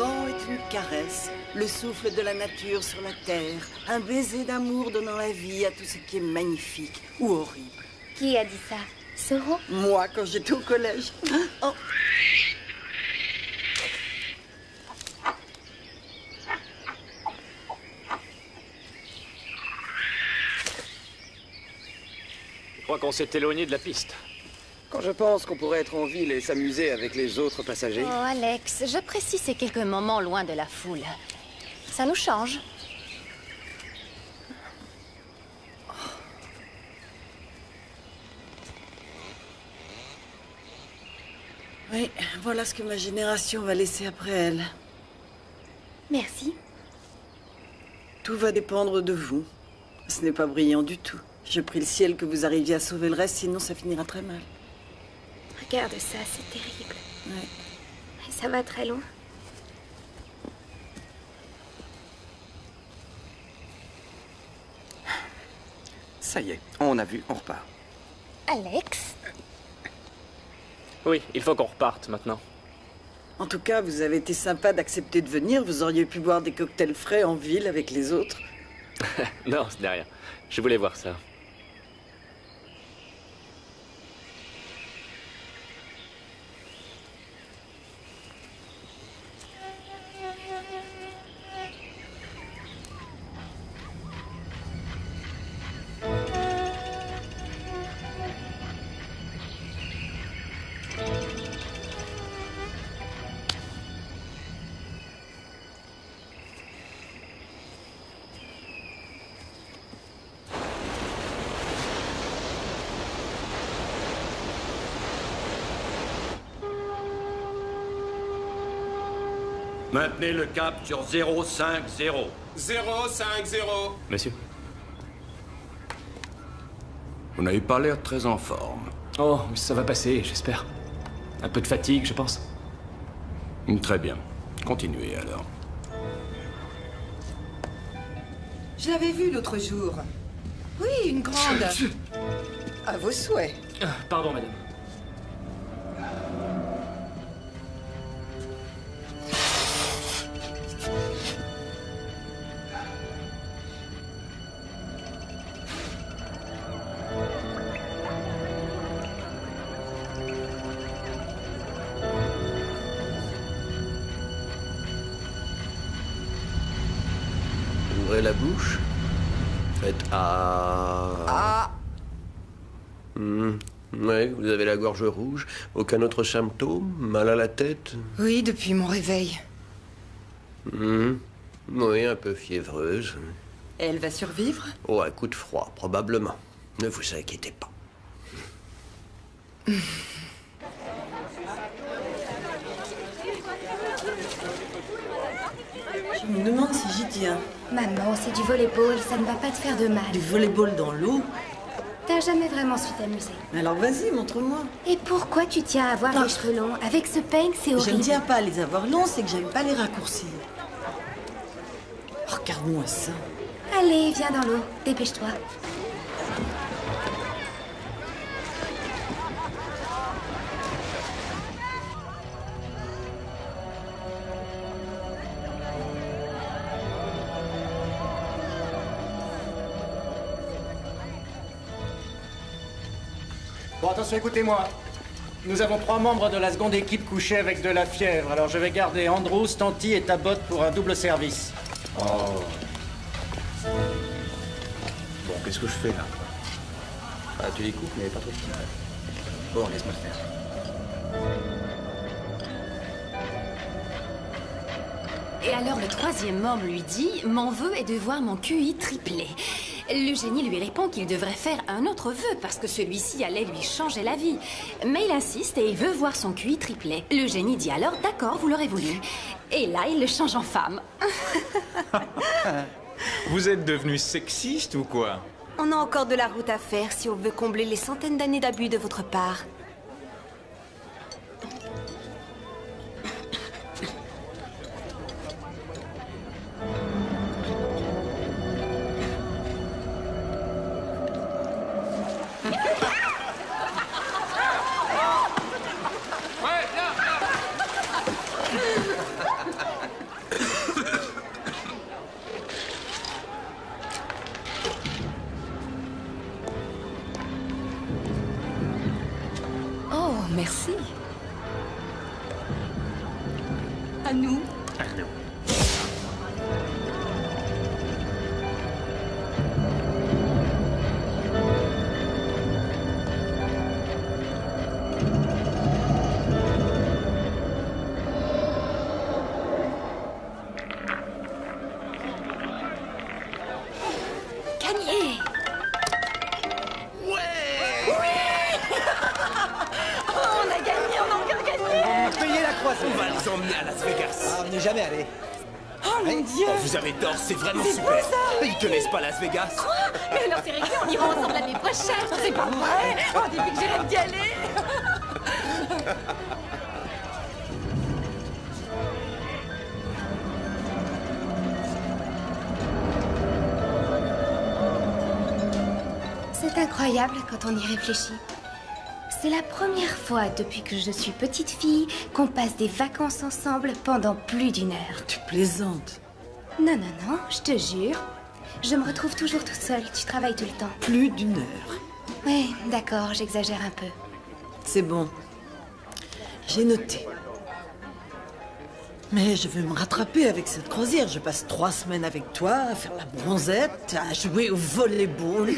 vent est une caresse, le souffle de la nature sur la terre, un baiser d'amour donnant la vie à tout ce qui est magnifique ou horrible. Qui a dit ça? Soro? Moi, quand j'étais au collège. Oh. Je crois qu'on s'est éloigné de la piste. Quand je pense qu'on pourrait être en ville et s'amuser avec les autres passagers... Oh, Alex, j'apprécie ces quelques moments loin de la foule. Ça nous change. Oui, voilà ce que ma génération va laisser après elle. Merci. Tout va dépendre de vous. Ce n'est pas brillant du tout. Je prie le ciel que vous arriviez à sauver le reste, sinon ça finira très mal. Regarde ça, c'est terrible. Ouais. Et ça va très loin. Ça y est, on a vu, on repart. Alex? Oui, il faut qu'on reparte maintenant. En tout cas, vous avez été sympa d'accepter de venir. Vous auriez pu boire des cocktails frais en ville avec les autres. Non, ce n'est rien. Je voulais voir ça. Maintenez le cap sur 050. 050. Monsieur? Vous n'avez pas l'air très en forme. Oh, ça va passer, j'espère. Un peu de fatigue, je pense. Très bien. Continuez alors. Je l'avais vue l'autre jour. Oui, une grande. À vos souhaits. Ah, pardon, madame. Ouvrez la bouche. Faites ah. Ah. Ouais, vous avez la gorge rouge. Aucun autre symptôme? Mal à la tête? Oui, depuis mon réveil. Oui, un peu fiévreuse. Elle va survivre? Oh, un coup de froid, probablement. Ne vous inquiétez pas. Je me demande si j'y tiens. Maman, c'est du volleyball, ça ne va pas te faire de mal. Du volleyball dans l'eau? T'as jamais vraiment su t'amuser. Alors vas-y, montre-moi. Et pourquoi tu tiens à avoir les cheveux longs? Avec ce peigne, c'est Je horrible. ne tiens pas à les avoir longs, c'est que j'aime pas les raccourcir. Regarde-moi ça. Allez, viens dans l'eau, dépêche-toi. Bon, attention, écoutez-moi. Nous avons 3 membres de la seconde équipe couchés avec de la fièvre. Alors je vais garder Andrew, Stanty et Tabot pour un double service. Oh. Bon, qu'est-ce que je fais là? Ah, tu les coupes, mais pas trop petit. Bon, laisse-moi le faire. Et alors le 3e membre lui dit « Mon vœu est de voir mon QI triplé ». Le génie lui répond qu'il devrait faire un autre vœu parce que celui-ci allait lui changer la vie. Mais il insiste et il veut voir son QI triplé. Le génie dit alors « D'accord, vous l'aurez voulu ». Et là, il le change en femme. Vous êtes devenu sexiste ou quoi? On a encore de la route à faire si on veut combler les centaines d'années d'abus de votre part. n'y est jamais allé. Oh mon Dieu! Oh, vous avez tort, c'est vraiment C'est super. beau, ça! Ils connaissent pas Las Vegas. Quoi? Mais alors c'est réglé, on ira ensemble l'année prochaine. C'est pas vrai! Oh, depuis que j'ai rêve d'y aller! C'est incroyable quand on y réfléchit. C'est la première fois depuis que je suis petite fille qu'on passe des vacances ensemble pendant plus d'1 heure. Tu plaisantes. Non, non, non, je te jure. Je me retrouve toujours toute seule. Tu travailles tout le temps. Plus d'1 heure. Oui, d'accord, j'exagère un peu. C'est bon. J'ai noté. Mais je vais me rattraper avec cette croisière. Je passe 3 semaines avec toi à faire la bronzette, à jouer au volleyball.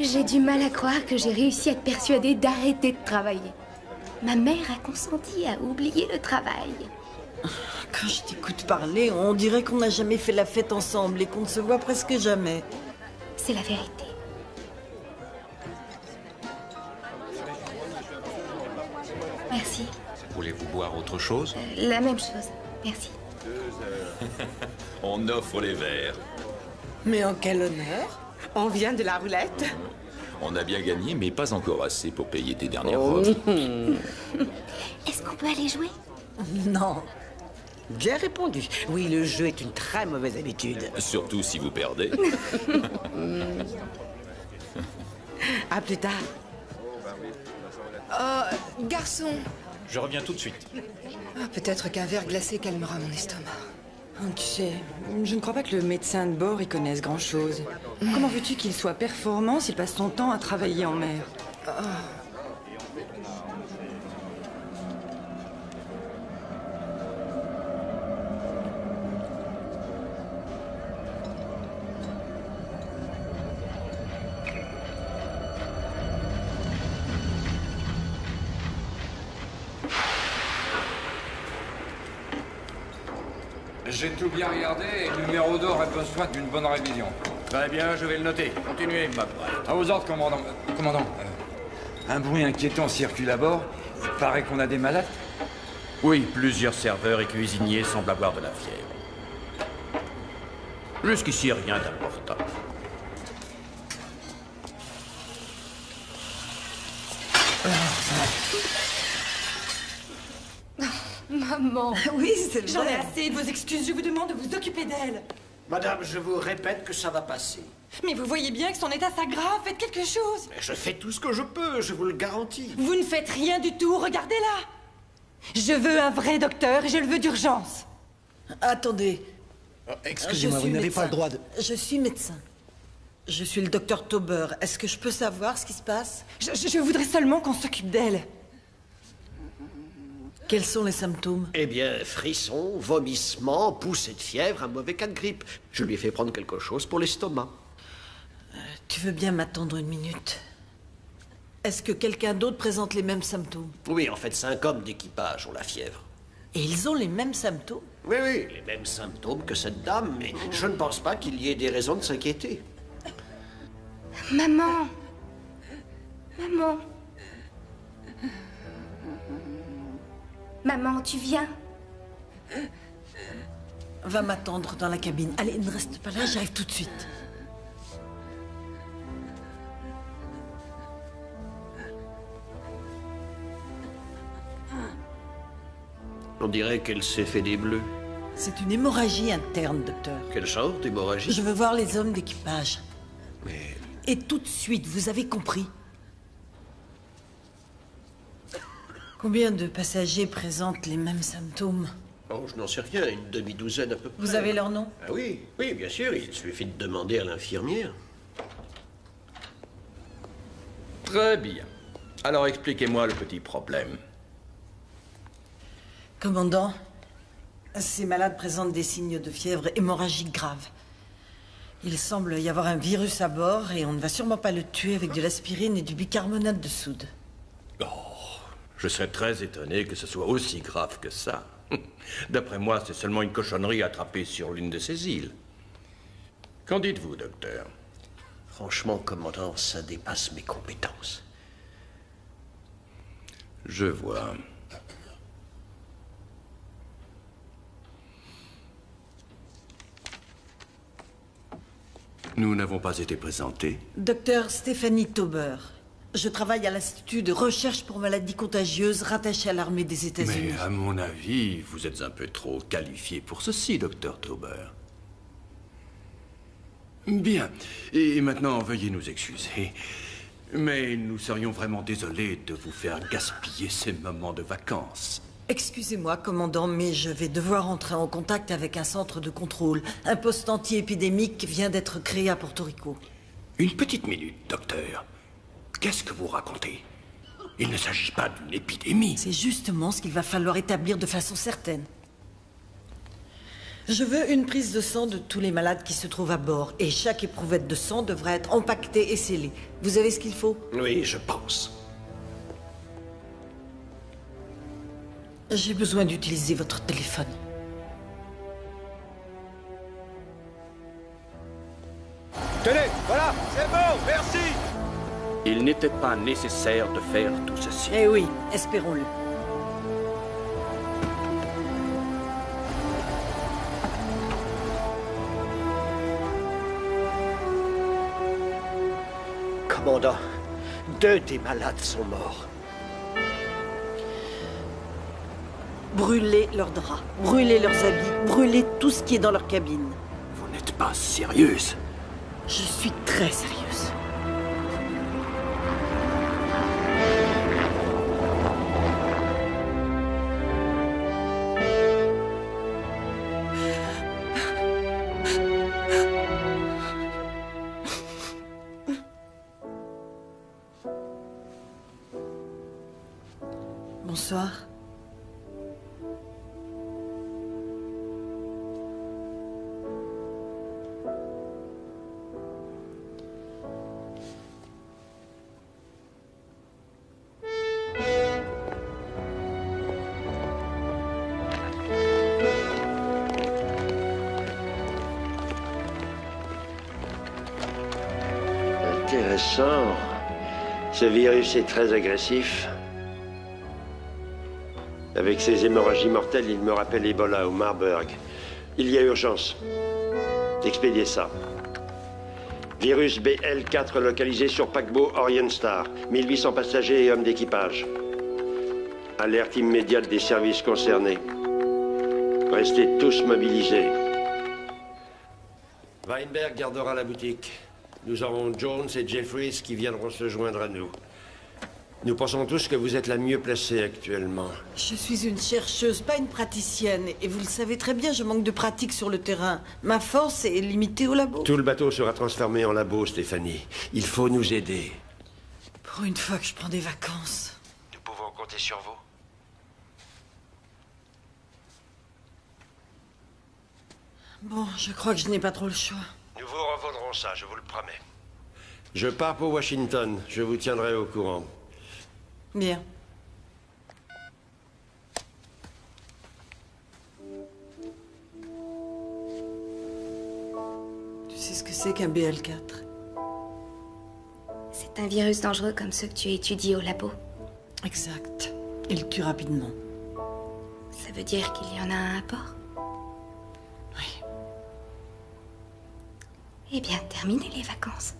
J'ai du mal à croire que j'ai réussi à te persuader d'arrêter de travailler. Ma mère a consenti à oublier le travail. Quand je t'écoute parler, on dirait qu'on n'a jamais fait la fête ensemble et qu'on ne se voit presque jamais. C'est la vérité. Merci. Voulez-vous boire autre chose? La même chose. Merci. On offre les verres. Mais en quel honneur! On vient de la roulette. On a bien gagné, mais pas encore assez pour payer tes dernières robes. Est-ce qu'on peut aller jouer? Non. Bien répondu. Oui, le jeu est une très mauvaise habitude. Surtout si vous perdez. À plus tard. Garçon. Je reviens tout de suite. Peut-être qu'un verre glacé calmera mon estomac. Tu sais, je ne crois pas que le médecin de bord y connaisse grand-chose. Comment veux-tu qu'il soit performant s'il passe son temps à travailler en mer? J'ai tout bien regardé et le numéro d'or a besoin d'une bonne révision. Très bien, je vais le noter. Continuez, McBride. À vos ordres, commandant. Commandant, un bruit inquiétant circule à bord. Il paraît qu'on a des malades. Oui, plusieurs serveurs et cuisiniers semblent avoir de la fièvre. Jusqu'ici, rien d'important. Maman. Oui, c'est J'en ai vrai. assez de vos excuses. Je vous demande de vous occuper d'elle. Madame, je vous répète que ça va passer. Mais vous voyez bien que son état s'aggrave. Faites quelque chose. Mais je fais tout ce que je peux, je vous le garantis. Vous ne faites rien du tout. Regardez-la. Je veux un vrai docteur et je le veux d'urgence. Attendez. Excusez-moi, Je vous suis n'avez pas le médecin. droit de... Je suis médecin. Je suis le docteur Tauber. Est-ce que je peux savoir ce qui se passe? Je voudrais seulement qu'on s'occupe d'elle. Quels sont les symptômes? Eh bien, frissons, vomissements, poussée de fièvre, un mauvais cas de grippe. Je lui ai fait prendre quelque chose pour l'estomac. Tu veux bien m'attendre 1 minute? Est-ce que quelqu'un d'autre présente les mêmes symptômes? Oui, en fait, 5 hommes d'équipage ont la fièvre. Et ils ont les mêmes symptômes? Oui, oui, les mêmes symptômes que cette dame, mais je ne pense pas qu'il y ait des raisons de s'inquiéter. Maman. Maman. Maman, tu viens? Va m'attendre dans la cabine. Allez, ne reste pas là, j'arrive tout de suite. On dirait qu'elle s'est fait des bleus. C'est une hémorragie interne, docteur. Quel genre d'hémorragie? Je veux voir les hommes d'équipage. Mais... Et tout de suite, vous avez compris? Combien de passagers présentent les mêmes symptômes? Oh, je n'en sais rien, une demi-douzaine à peu près. Vous avez leur nom? Ah oui, oui, bien sûr, il suffit de demander à l'infirmière. Très bien. Alors expliquez-moi le petit problème. Commandant, ces malades présentent des signes de fièvre hémorragique grave. Il semble y avoir un virus à bord et on ne va sûrement pas le tuer avec de l'aspirine et du bicarbonate de soude. Je serais très étonné que ce soit aussi grave que ça. D'après moi, c'est seulement une cochonnerie attrapée sur l'une de ces îles. Qu'en dites-vous, docteur? Franchement, commandant, ça dépasse mes compétences. Je vois. Nous n'avons pas été présentés. Docteur Stéphanie Tauber. Je travaille à l'Institut de recherche pour maladies contagieuses rattaché à l'armée des États-Unis. Mais à mon avis, vous êtes un peu trop qualifié pour ceci, docteur Tauber. Bien. Et maintenant, veuillez nous excuser. Mais nous serions vraiment désolés de vous faire gaspiller ces moments de vacances. Excusez-moi, commandant, mais je vais devoir entrer en contact avec un centre de contrôle. Un poste anti-épidémique vient d'être créé à Porto Rico. Une petite minute, docteur. Qu'est-ce que vous racontez? Il ne s'agit pas d'une épidémie. C'est justement ce qu'il va falloir établir de façon certaine. Je veux une prise de sang de tous les malades qui se trouvent à bord. Et chaque éprouvette de sang devra être empaquetée et scellée. Vous avez ce qu'il faut? Oui, je pense. J'ai besoin d'utiliser votre téléphone. Tenez, voilà, c'est bon, merci. Il n'était pas nécessaire de faire tout ceci. Eh oui, espérons-le. Commandant, 2 des malades sont morts. Brûlez leurs draps, brûlez leurs habits, brûlez tout ce qui est dans leur cabine. Vous n'êtes pas sérieuse? Je suis très sérieuse. Bonsoir. Intéressant. Ce virus est très agressif. Avec ses hémorragies mortelles, il me rappelle Ebola ou Marburg. Il y a urgence. Expédiez ça. Virus BL4 localisé sur paquebot Orion Star. 1800 passagers et hommes d'équipage. Alerte immédiate des services concernés. Restez tous mobilisés. Weinberg gardera la boutique. Nous aurons Jones et Jeffries qui viendront se joindre à nous. Nous pensons tous que vous êtes la mieux placée actuellement. Je suis une chercheuse, pas une praticienne. Et vous le savez très bien, je manque de pratique sur le terrain. Ma force est limitée au labo. Tout le bateau sera transformé en labo, Stéphanie. Il faut nous aider. Pour une fois que je prends des vacances. Nous pouvons compter sur vous. Bon, je crois que je n'ai pas trop le choix. Nous vous revaudrons ça, je vous le promets. Je pars pour Washington. Je vous tiendrai au courant. Bien. Tu sais ce que c'est qu'un BL4? C'est un virus dangereux comme ceux que tu étudies au labo. Exact. Il tue rapidement. Ça veut dire qu'il y en a un à bord? Oui. Eh bien, terminez les vacances.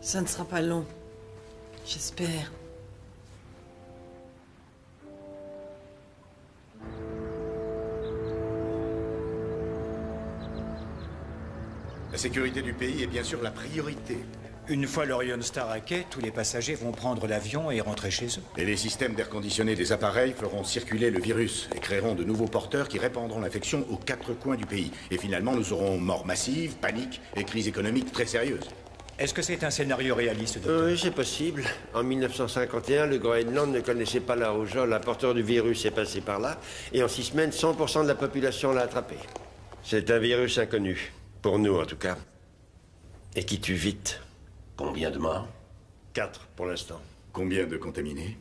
Ça ne sera pas long. J'espère. La sécurité du pays est bien sûr la priorité. Une fois l'Orion Star à quai, tous les passagers vont prendre l'avion et rentrer chez eux. Et les systèmes d'air conditionné des appareils feront circuler le virus et créeront de nouveaux porteurs qui répandront l'infection aux 4 coins du pays. Et finalement, nous aurons mort massive, panique et crise économique très sérieuse. Est-ce que c'est un scénario réaliste, docteur? Oui, c'est possible. En 1951, le Groenland ne connaissait pas la rougeole. Un porteur du virus est passé par là. Et en 6 semaines, 100% de la population l'a attrapé. C'est un virus inconnu. Pour nous, en tout cas. Et qui tue vite. Combien de morts? 4 pour l'instant. Combien de contaminés?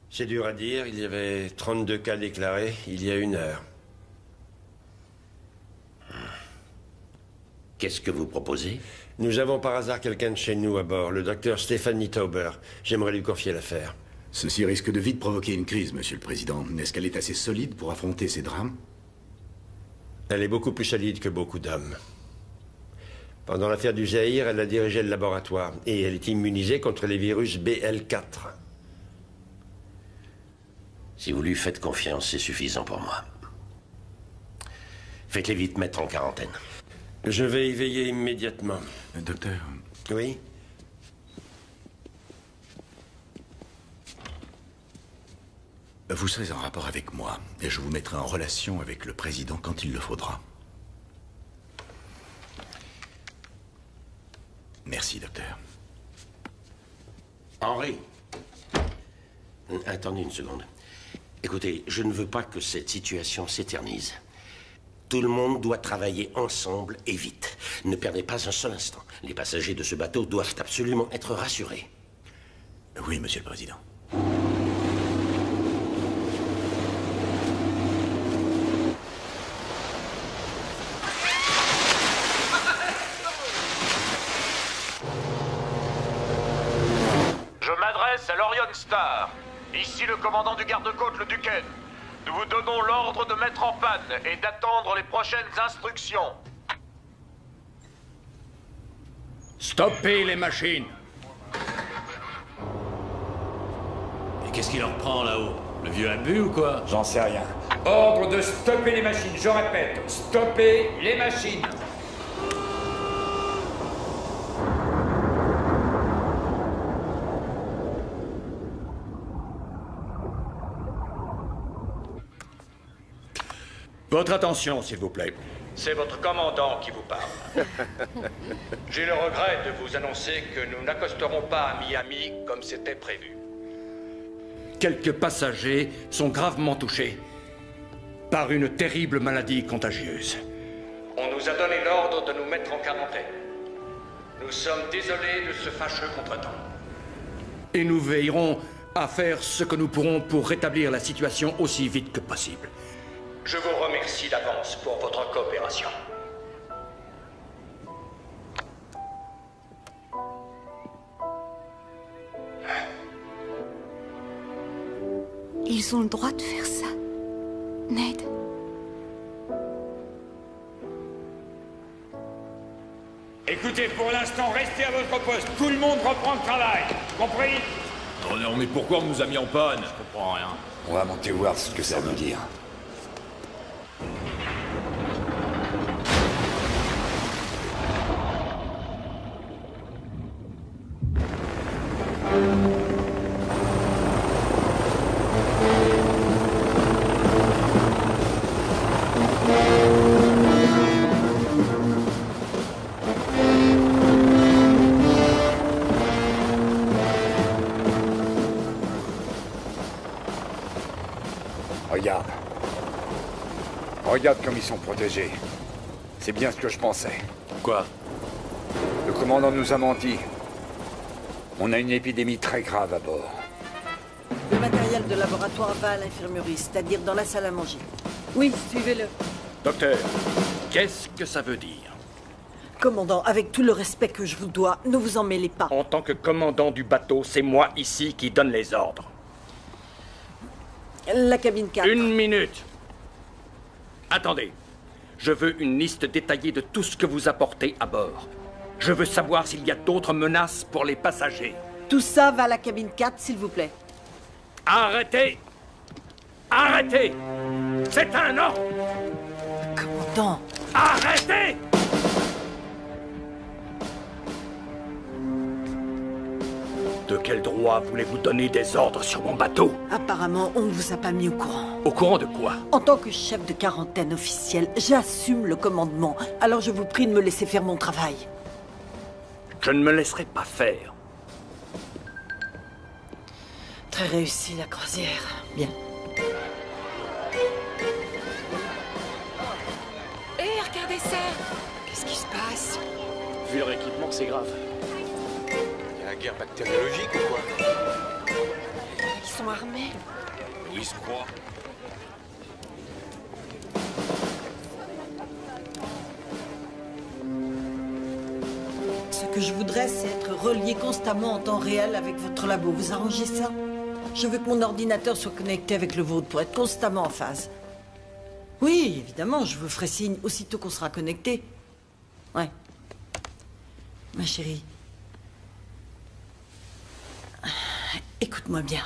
C'est dur à dire. Il y avait 32 cas déclarés il y a 1 heure. Qu'est-ce que vous proposez? Nous avons par hasard quelqu'un de chez nous à bord, le docteur Stéphanie Tauber. J'aimerais lui confier l'affaire. Ceci risque de vite provoquer une crise, Monsieur le Président. Est-ce qu'elle est assez solide pour affronter ces drames? Elle est beaucoup plus solide que beaucoup d'hommes. Pendant l'affaire du Zaïre, elle a dirigé le laboratoire et elle est immunisée contre les virus BL4. Si vous lui faites confiance, c'est suffisant pour moi. Faites-les vite mettre en quarantaine. Je vais y veiller immédiatement. Docteur. Oui? Vous serez en rapport avec moi et je vous mettrai en relation avec le président quand il le faudra. Merci, docteur. Henri. Attendez une seconde. Écoutez, je ne veux pas que cette situation s'éternise. Tout le monde doit travailler ensemble et vite. Ne perdez pas un seul instant. Les passagers de ce bateau doivent absolument être rassurés. Oui, monsieur le président. Je m'adresse à l'Orion Star. Ici le commandant du garde-côte, le Duquesne. Nous vous donnons l'ordre de mettre en panne et d'attendre les prochaines instructions. Stoppez les machines. Et qu'est-ce qu'il en reprend là-haut? Le vieux a bu ou quoi? J'en sais rien. Ordre de stopper les machines, je répète, stopper les machines. Votre attention, s'il vous plaît. C'est votre commandant qui vous parle. J'ai le regret de vous annoncer que nous n'accosterons pas à Miami comme c'était prévu. Quelques passagers sont gravement touchés par une terrible maladie contagieuse. On nous a donné l'ordre de nous mettre en quarantaine. Nous sommes désolés de ce fâcheux contretemps. Et nous veillerons à faire ce que nous pourrons pour rétablir la situation aussi vite que possible. Je vous remercie d'avance pour votre coopération. Ils ont le droit de faire ça, Ned. Écoutez, pour l'instant, restez à votre poste. Tout le monde reprend le travail. Compris? Oh non, mais pourquoi on nous a mis en panne? Je comprends rien. On va monter voir ce que ça veut dire. Regarde. Regarde comme ils sont protégés. C'est bien ce que je pensais. Quoi? Le commandant nous a menti. On a une épidémie très grave à bord. Le matériel de laboratoire va à l'infirmerie, c'est-à-dire dans la salle à manger. Oui, suivez-le. Docteur, qu'est-ce que ça veut dire? Commandant, avec tout le respect que je vous dois, ne vous en mêlez pas. En tant que commandant du bateau, c'est moi ici qui donne les ordres. La cabine 4. Une minute. Attendez. Je veux une liste détaillée de tout ce que vous apportez à bord. Je veux savoir s'il y a d'autres menaces pour les passagers. Tout ça va à la cabine 4, s'il vous plaît. Arrêtez! Arrêtez! C'est un ordre! Commandant! Arrêtez! De quel droit voulez-vous donner des ordres sur mon bateau? Apparemment, on ne vous a pas mis au courant. Au courant de quoi? En tant que chef de quarantaine officiel, j'assume le commandement. Alors je vous prie de me laisser faire mon travail. Je ne me laisserai pas faire. Très réussi la croisière. Bien. Hé, regardez ça! Qu'est-ce qui se passe? Vu leur équipement, c'est grave. Il y a la guerre bactériologique ou quoi? Ils sont armés. Où ils se croient? Ce que je voudrais, c'est être relié constamment en temps réel avec votre labo. Vous arrangez ça? Je veux que mon ordinateur soit connecté avec le vôtre pour être constamment en phase. Oui, évidemment, je vous ferai signe aussitôt qu'on sera connecté. Ouais. Ma chérie. Écoute-moi bien.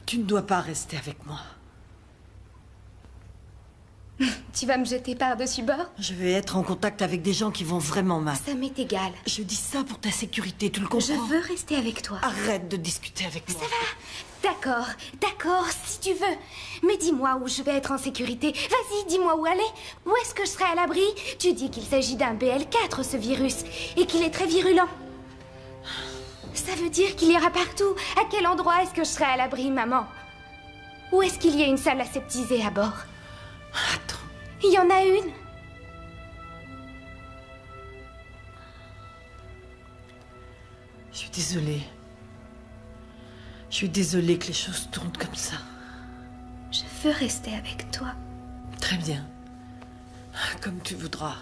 Tu ne dois pas rester avec moi. Tu vas me jeter par-dessus bord? Je vais être en contact avec des gens qui vont vraiment mal. Ça m'est égal. Je dis ça pour ta sécurité, tu le comprends? Je veux rester avec toi. Arrête de discuter avec moi. Ça va. D'accord, d'accord, si tu veux. Mais dis-moi où je vais être en sécurité. Vas-y, dis-moi où aller. Où est-ce que je serai à l'abri? Tu dis qu'il s'agit d'un BL4, ce virus, et qu'il est très virulent. Ça veut dire qu'il ira partout. À quel endroit est-ce que je serai à l'abri, maman? Où est-ce qu'il y a une salle aseptisée à bord? Attends. Il y en a une. Je suis désolée. Je suis désolée que les choses tournent comme ça. Je veux rester avec toi. Très bien. Comme tu voudras.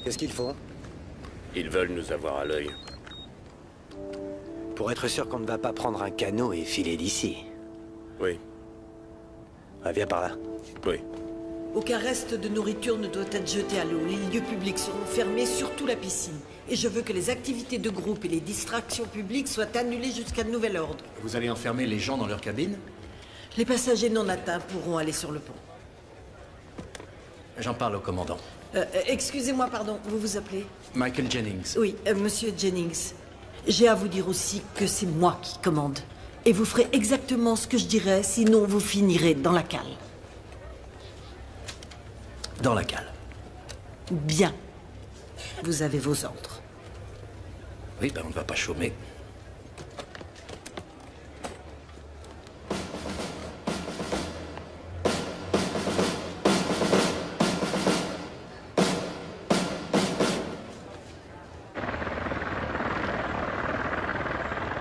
Qu'est-ce qu'ils font? Ils veulent nous avoir à l'œil. Pour être sûr qu'on ne va pas prendre un canot et filer d'ici. Oui. Ah, viens par là. Oui. Aucun reste de nourriture ne doit être jeté à l'eau. Les lieux publics seront fermés, surtout la piscine. Et je veux que les activités de groupe et les distractions publiques soient annulées jusqu'à nouvel ordre. Vous allez enfermer les gens dans leur cabine? Les passagers non atteints pourront aller sur le pont. J'en parle au commandant. Excusez-moi, pardon, vous vous appelez? Michael Jennings. Oui, monsieur Jennings. J'ai à vous dire aussi que c'est moi qui commande. Et vous ferez exactement ce que je dirais, sinon vous finirez dans la cale. Dans la cale. Bien. Vous avez vos ordres. Oui, ben on ne va pas chômer.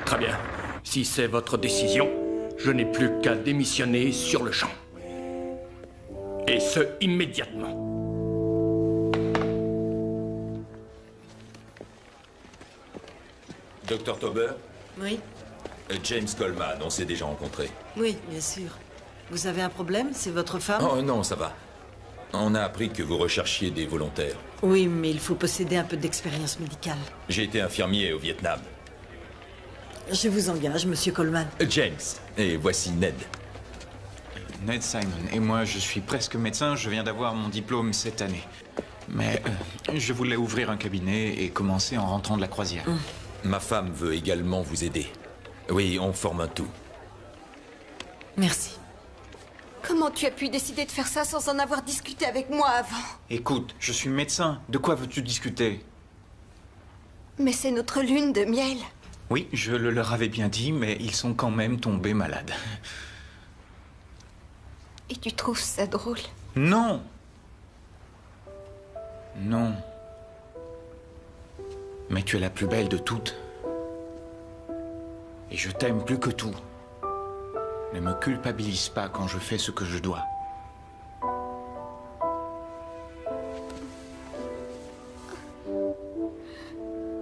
Très bien. Si c'est votre décision, je n'ai plus qu'à démissionner sur le champ. Et ce, immédiatement. Dr Tauber? Oui? James Coleman, on s'est déjà rencontrés. Oui, bien sûr. Vous avez un problème? C'est votre femme? Oh non, ça va. On a appris que vous recherchiez des volontaires. Oui, mais il faut posséder un peu d'expérience médicale. J'ai été infirmier au Vietnam. Je vous engage, monsieur Coleman. James, et voici Ned. Ned Simon. Et moi, je suis presque médecin. Je viens d'avoir mon diplôme cette année. Mais je voulais ouvrir un cabinet et commencer en rentrant de la croisière. Ma femme veut également vous aider. Oui, on forme un tout. Merci. Comment tu as pu décider de faire ça sans en avoir discuté avec moi avant? Écoute, je suis médecin. De quoi veux-tu discuter? Mais c'est notre lune de miel. Oui, je le leur avais bien dit, mais ils sont quand même tombés malades. Et tu trouves ça drôle? Non! Non. Mais tu es la plus belle de toutes. Et je t'aime plus que tout. Ne me culpabilise pas quand je fais ce que je dois.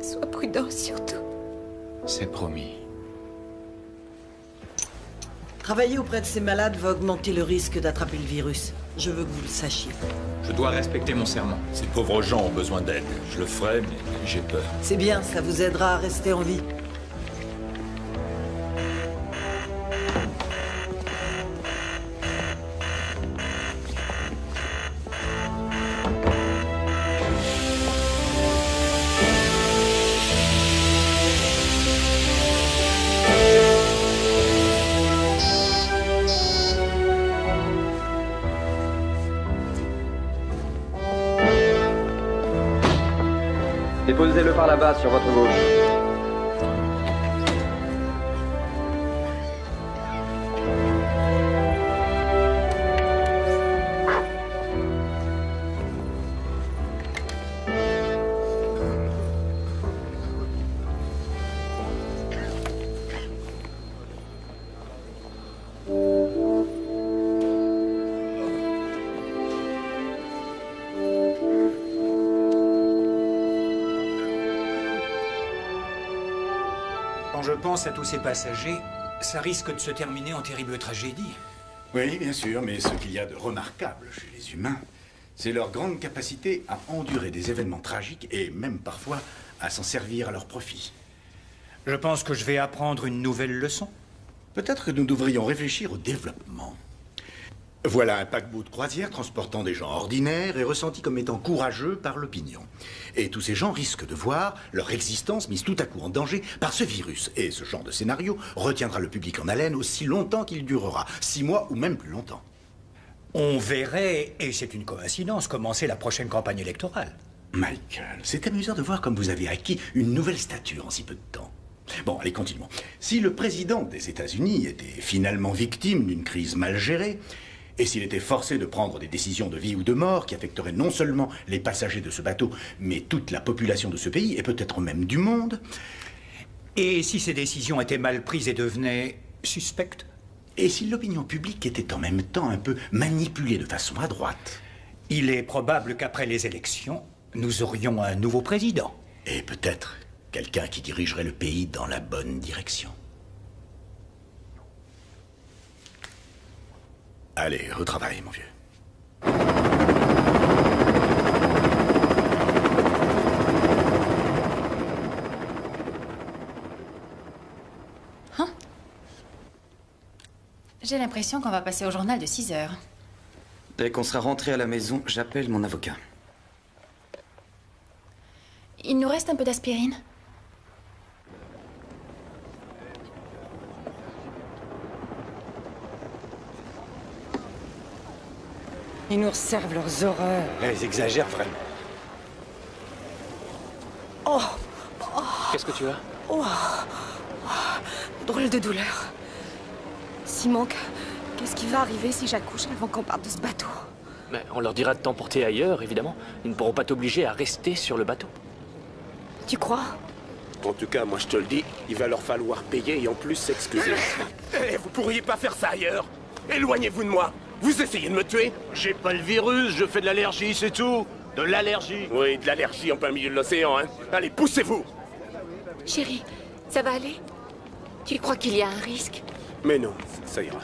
Sois prudent surtout. C'est promis. Travailler auprès de ces malades va augmenter le risque d'attraper le virus. Je veux que vous le sachiez. Je dois respecter mon serment. Ces pauvres gens ont besoin d'aide. Je le ferai, mais j'ai peur. C'est bien, ça vous aidera à rester en vie. Déposez-le par là-bas, sur votre gauche. Quand je pense à tous ces passagers, ça risque de se terminer en terrible tragédie. Oui, bien sûr, mais ce qu'il y a de remarquable chez les humains, c'est leur grande capacité à endurer des événements tragiques et même parfois à s'en servir à leur profit. Je pense que je vais apprendre une nouvelle leçon. Peut-être que nous devrions réfléchir au développement. Voilà un paquebot de croisière transportant des gens ordinaires et ressentis comme étant courageux par l'opinion. Et tous ces gens risquent de voir leur existence mise tout à coup en danger par ce virus. Et ce genre de scénario retiendra le public en haleine aussi longtemps qu'il durera. 6 mois ou même plus longtemps. On verrait, et c'est une coïncidence, commencer la prochaine campagne électorale. Michael, c'est amusant de voir comme vous avez acquis une nouvelle stature en si peu de temps. Bon, allez, continuons. Si le président des États-Unis était finalement victime d'une crise mal gérée, et s'il était forcé de prendre des décisions de vie ou de mort qui affecteraient non seulement les passagers de ce bateau, mais toute la population de ce pays, et peut-être même du monde... Et si ces décisions étaient mal prises et devenaient suspectes? Et si l'opinion publique était en même temps un peu manipulée de façon à droite? Il est probable qu'après les élections, nous aurions un nouveau président. Et peut-être quelqu'un qui dirigerait le pays dans la bonne direction. Allez, au travail, mon vieux. Hein? J'ai l'impression qu'on va passer au journal de 6 heures. Dès qu'on sera rentré à la maison, j'appelle mon avocat. Il nous reste un peu d'aspirine. Ils nous resservent leurs horreurs. Ils exagèrent vraiment. Oh, Qu'est-ce que tu as? Oh, drôle de douleur. Simon, qu'est-ce qui va arriver si j'accouche avant qu'on parte de ce bateau? Mais on leur dira de t'emporter ailleurs, évidemment. Ils ne pourront pas t'obliger à rester sur le bateau. Tu crois? En tout cas, moi je te le dis, il va leur falloir payer et en plus s'excuser. Vous pourriez pas faire ça ailleurs? Éloignez-vous de moi. Vous essayez de me tuer? J'ai pas le virus, je fais de l'allergie, c'est tout. De l'allergie. Oui, de l'allergie en plein milieu de l'océan, hein. Allez, poussez-vous. Chérie, ça va aller? Tu crois qu'il y a un risque? Mais non, ça ira.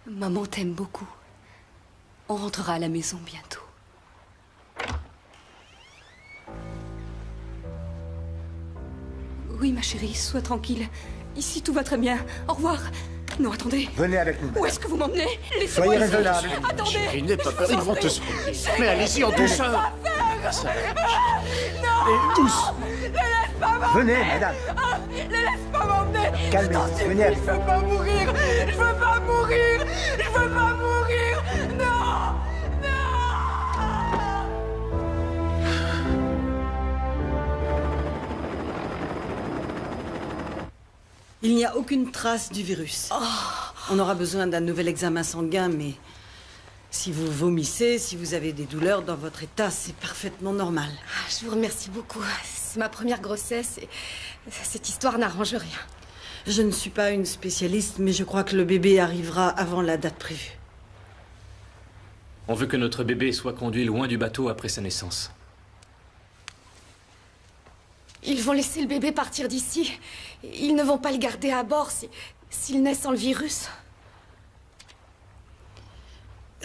Maman t'aime beaucoup. On rentrera à la maison bientôt. Oui, ma chérie, sois tranquille. Ici, tout va très bien. Au revoir. Non, attendez. Venez avec nous. Où est-ce que vous m'emmenez? Laissez-moi Soyez ici. raisonnable. Attendez. Chérie, n'aie pas peur, ils vont te soigner. Chérie, Mais allez-y en douceur. Non. Tous. Ne laisse pas m'emmener. Venez, madame. Ne laisse pas m'emmener. Calmez-vous, venez. Je veux pas mourir. Je veux pas mourir. Je veux pas mourir. Non. Il n'y a aucune trace du virus. On aura besoin d'un nouvel examen sanguin, mais si vous vomissez, si vous avez des douleurs dans votre état, c'est parfaitement normal. Je vous remercie beaucoup. C'est ma première grossesse et cette histoire n'arrange rien. Je ne suis pas une spécialiste, mais je crois que le bébé arrivera avant la date prévue. On veut que notre bébé soit conduit loin du bateau après sa naissance. Ils vont laisser le bébé partir d'ici. Ils ne vont pas le garder à bord s'il naît sans le virus.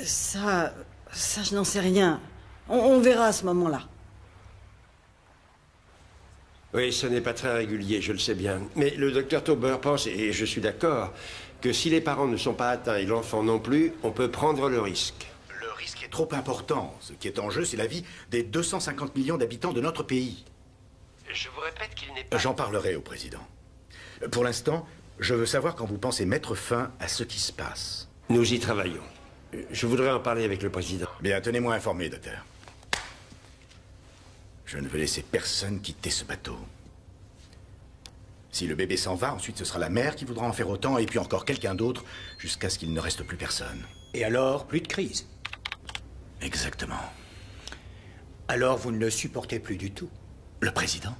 Ça, je n'en sais rien. On verra à ce moment-là. Oui, ce n'est pas très régulier, je le sais bien. Mais le docteur Tauber pense, et je suis d'accord, que si les parents ne sont pas atteints et l'enfant non plus, on peut prendre le risque. Le risque est trop important. Ce qui est en jeu, c'est la vie des 250 millions d'habitants de notre pays. Je vous répète qu'il n'est pas... J'en parlerai au président. Pour l'instant, je veux savoir quand vous pensez mettre fin à ce qui se passe. Nous y travaillons. Je voudrais en parler avec le président. Bien, tenez-moi informé, docteur. Je ne veux laisser personne quitter ce bateau. Si le bébé s'en va, ensuite ce sera la mère qui voudra en faire autant, et puis encore quelqu'un d'autre, jusqu'à ce qu'il ne reste plus personne. Et alors, plus de crise. Exactement. Alors, vous ne le supportez plus du tout. Le président?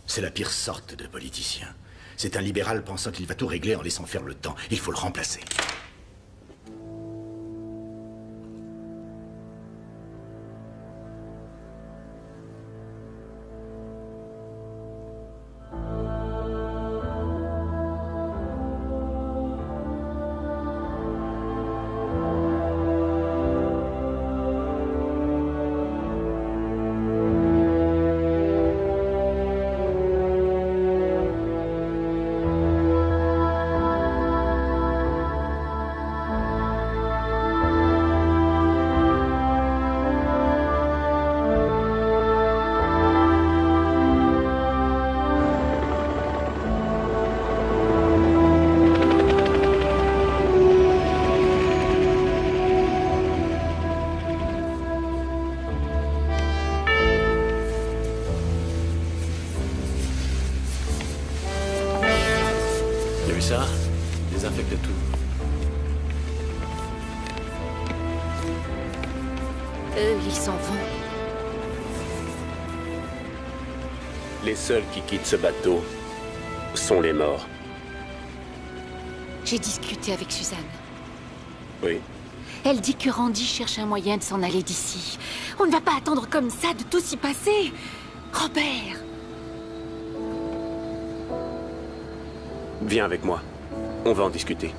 C'est la pire sorte de politicien. C'est un libéral pensant qu'il va tout régler en laissant faire le temps. Il faut le remplacer. Eux, ils s'en vont. Les seuls qui quittent ce bateau sont les morts. J'ai discuté avec Suzanne. Oui. Elle dit que Randy cherche un moyen de s'en aller d'ici. On ne va pas attendre comme ça de tout s'y passer. Robert! Viens avec moi. On va en discuter.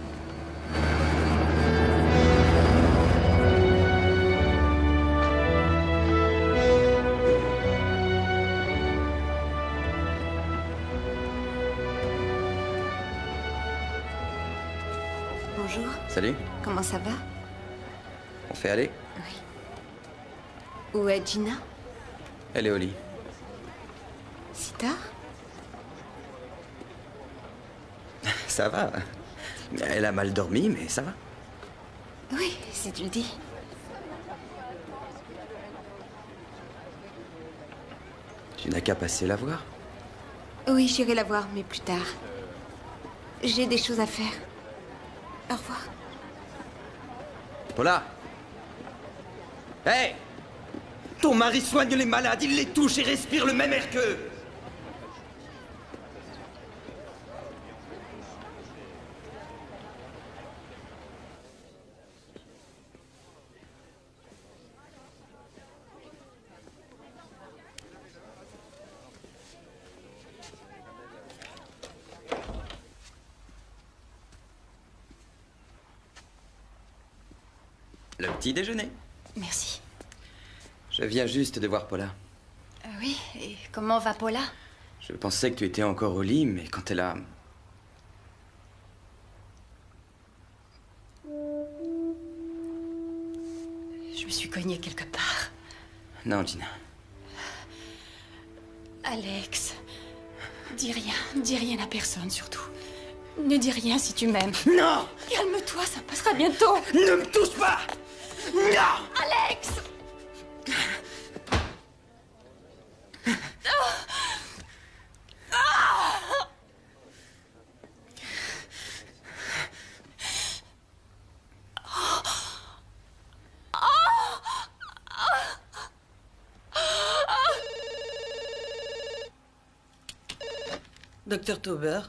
Bonjour. Salut. Comment ça va? On fait aller? Oui. Où est Gina? Elle est au lit. Si tard? Ça va. Elle a mal dormi, mais ça va. Oui, si tu le dis. Tu n'as qu'à passer la voir. Oui, j'irai la voir, mais plus tard. J'ai des choses à faire. Au revoir. Paula! Hé! Ton mari soigne les malades, il les touche et respire le même air qu'eux! Le petit déjeuner. Merci. Je viens juste de voir Paula. Oui, et comment va Paula? Je pensais que tu étais encore au lit, mais quand elle a... Je me suis cognée quelque part. Non, Gina. Alex, dis rien à personne surtout. Ne dis rien si tu m'aimes. Non! Calme-toi, ça passera bientôt. Ne me touche pas! Non! Alex! Docteur Tauber?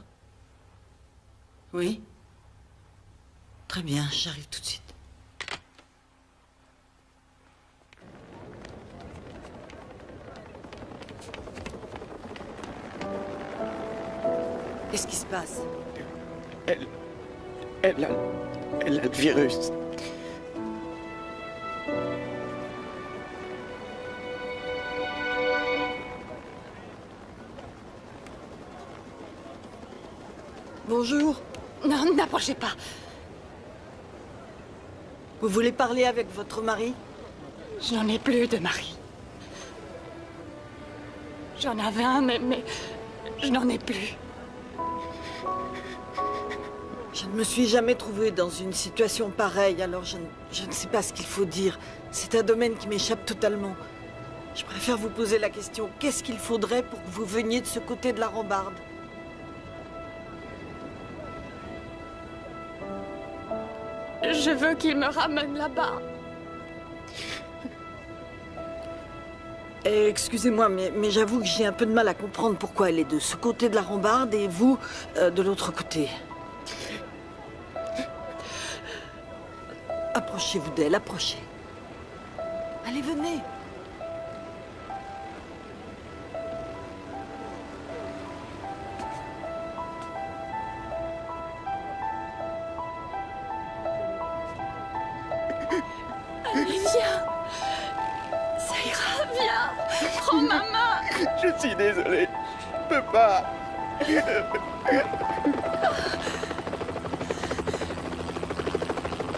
Oui? Très bien, j'arrive tout de suite. Qu'est-ce qui se passe? Elle a le virus. Bonjour. Non, n'approchez pas. Vous voulez parler avec votre mari? Je n'en ai plus de mari. J'en avais un, mais je n'en ai plus. Je ne me suis jamais trouvée dans une situation pareille, alors je ne sais pas ce qu'il faut dire. C'est un domaine qui m'échappe totalement. Je préfère vous poser la question, qu'est-ce qu'il faudrait pour que vous veniez de ce côté de la rambarde? Je veux qu'il me ramène là-bas. Excusez-moi, mais j'avoue que j'ai un peu de mal à comprendre pourquoi elle est de ce côté de la rambarde et vous, de l'autre côté. Approchez-vous d'elle, approchez. Allez, venez. Allez, viens. Ça ira, viens. Prends ma main. Je suis désolé. Je peux pas.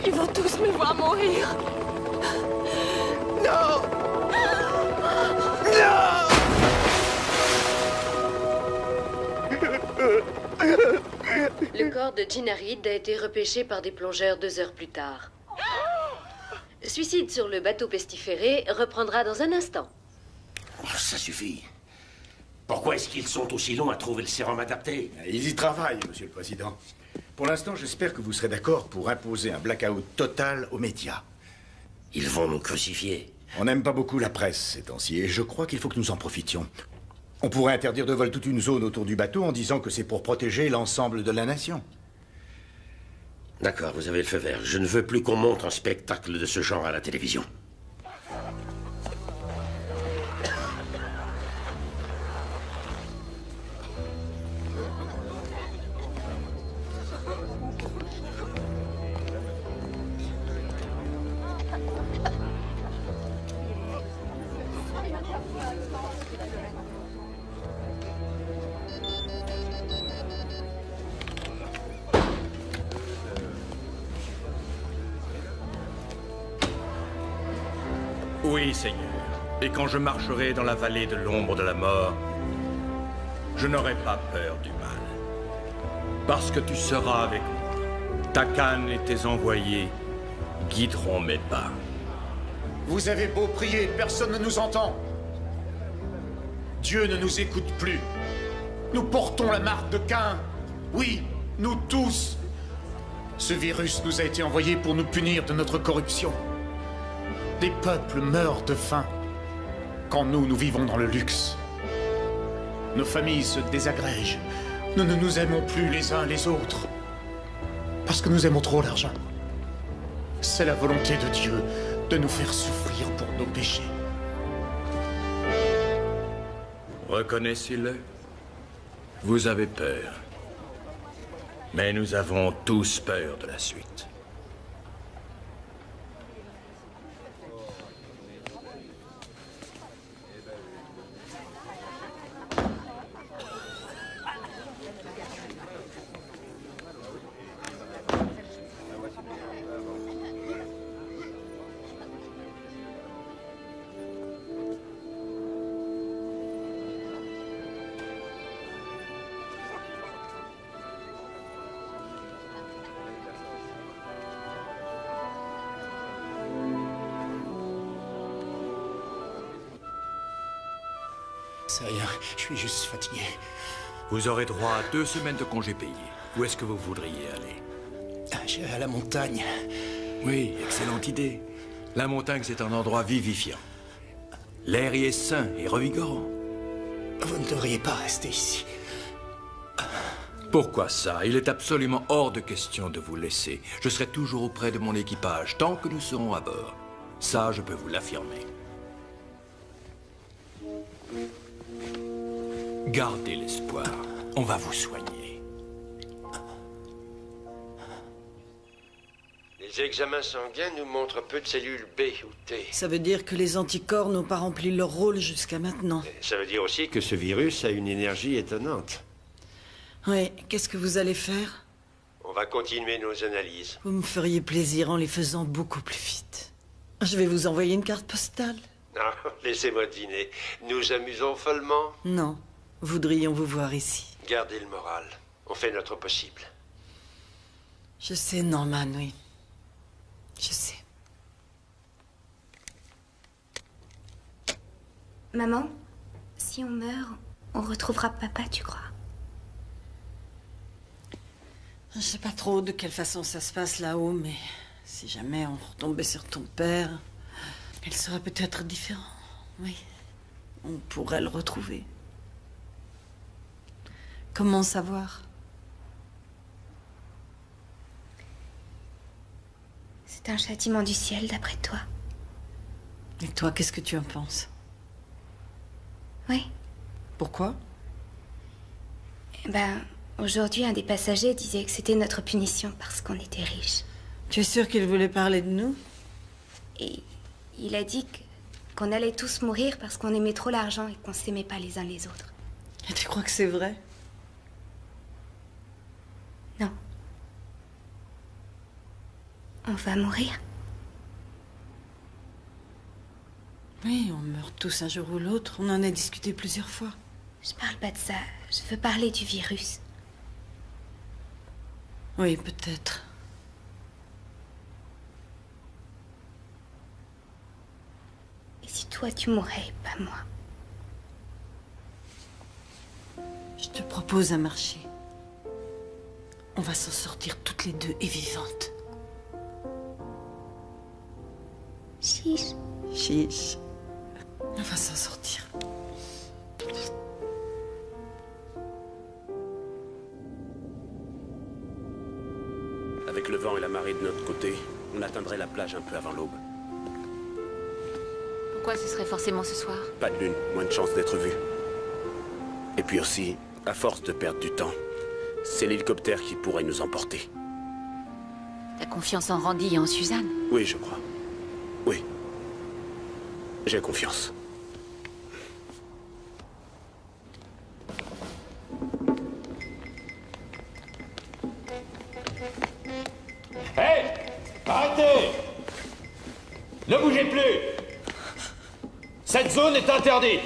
Ils vont tous me voir mourir. Non! Le corps de Gina Reed a été repêché par des plongeurs 2 heures plus tard. Suicide sur le bateau pestiféré reprendra dans un instant. Ça suffit. Pourquoi est-ce qu'ils sont aussi longs à trouver le sérum adapté? Ils y travaillent, Monsieur le Président. Pour l'instant, j'espère que vous serez d'accord pour imposer un blackout total aux médias. Ils vont nous crucifier. On n'aime pas beaucoup la presse ces temps-ci, et je crois qu'il faut que nous en profitions. On pourrait interdire de vol toute une zone autour du bateau en disant que c'est pour protéger l'ensemble de la nation. D'accord, vous avez le feu vert. Je ne veux plus qu'on montre un spectacle de ce genre à la télévision. Oui, Seigneur. Et quand je marcherai dans la vallée de l'ombre de la mort, je n'aurai pas peur du mal. Parce que tu seras avec moi. Ta canne et tes envoyés guideront mes pas. Vous avez beau prier, personne ne nous entend. Dieu ne nous écoute plus. Nous portons la marque de Caïn. Oui, nous tous. Ce virus nous a été envoyé pour nous punir de notre corruption. Des peuples meurent de faim, quand nous vivons dans le luxe. Nos familles se désagrègent. Nous ne nous aimons plus les uns les autres. Parce que nous aimons trop l'argent. C'est la volonté de Dieu de nous faire souffrir pour nos péchés. Reconnaissez-le. Vous avez peur. Mais nous avons tous peur de la suite. C'est rien, je suis juste fatigué. Vous aurez droit à 2 semaines de congés payés. Où est-ce que vous voudriez aller? J'irai à la montagne. Oui, excellente idée. La montagne, c'est un endroit vivifiant. L'air y est sain et revigorant. Vous ne devriez pas rester ici. Pourquoi ça? Il est absolument hors de question de vous laisser. Je serai toujours auprès de mon équipage tant que nous serons à bord. Ça, je peux vous l'affirmer. Gardez l'espoir. On va vous soigner. Les examens sanguins nous montrent peu de cellules B ou T. Ça veut dire que les anticorps n'ont pas rempli leur rôle jusqu'à maintenant. Ça veut dire aussi que ce virus a une énergie étonnante. Oui, qu'est-ce que vous allez faire? On va continuer nos analyses. Vous me feriez plaisir en les faisant beaucoup plus vite. Je vais vous envoyer une carte postale. Non, laissez-moi deviner. Nous amusons follement? Non, voudrions vous voir ici. Gardez le moral. On fait notre possible. Je sais, Norman, oui. Je sais. Maman, si on meurt, on retrouvera papa, tu crois? Je sais pas trop de quelle façon ça se passe là-haut, mais si jamais on retombait sur ton père, il serait peut-être différent. Oui, on pourrait le retrouver. Comment savoir? C'est un châtiment du ciel, d'après toi. Et toi, qu'est-ce que tu en penses? Oui. Pourquoi? Ben, aujourd'hui, un des passagers disait que c'était notre punition parce qu'on était riches. Tu es sûr qu'il voulait parler de nous? Et il a dit qu'on allait tous mourir parce qu'on aimait trop l'argent et qu'on s'aimait pas les uns les autres. Et tu crois que c'est vrai? Non. On va mourir. Oui, on meurt tous un jour ou l'autre. On en a discuté plusieurs fois. Je parle pas de ça. Je veux parler du virus. Oui, peut-être. Et si toi tu mourrais, pas moi? Je te propose un marché. On va s'en sortir toutes les deux et vivantes. Chiche. Chiche. On va s'en sortir. Avec le vent et la marée de notre côté, on atteindrait la plage un peu avant l'aube. Pourquoi ce serait forcément ce soir? Pas de lune, moins de chances d'être vu. Et puis aussi, à force de perdre du temps, c'est l'hélicoptère qui pourrait nous emporter. T'as confiance en Randy et en Suzanne? Oui, je crois. Oui. J'ai confiance. Hé! Arrêtez! Ne bougez plus! Cette zone est interdite!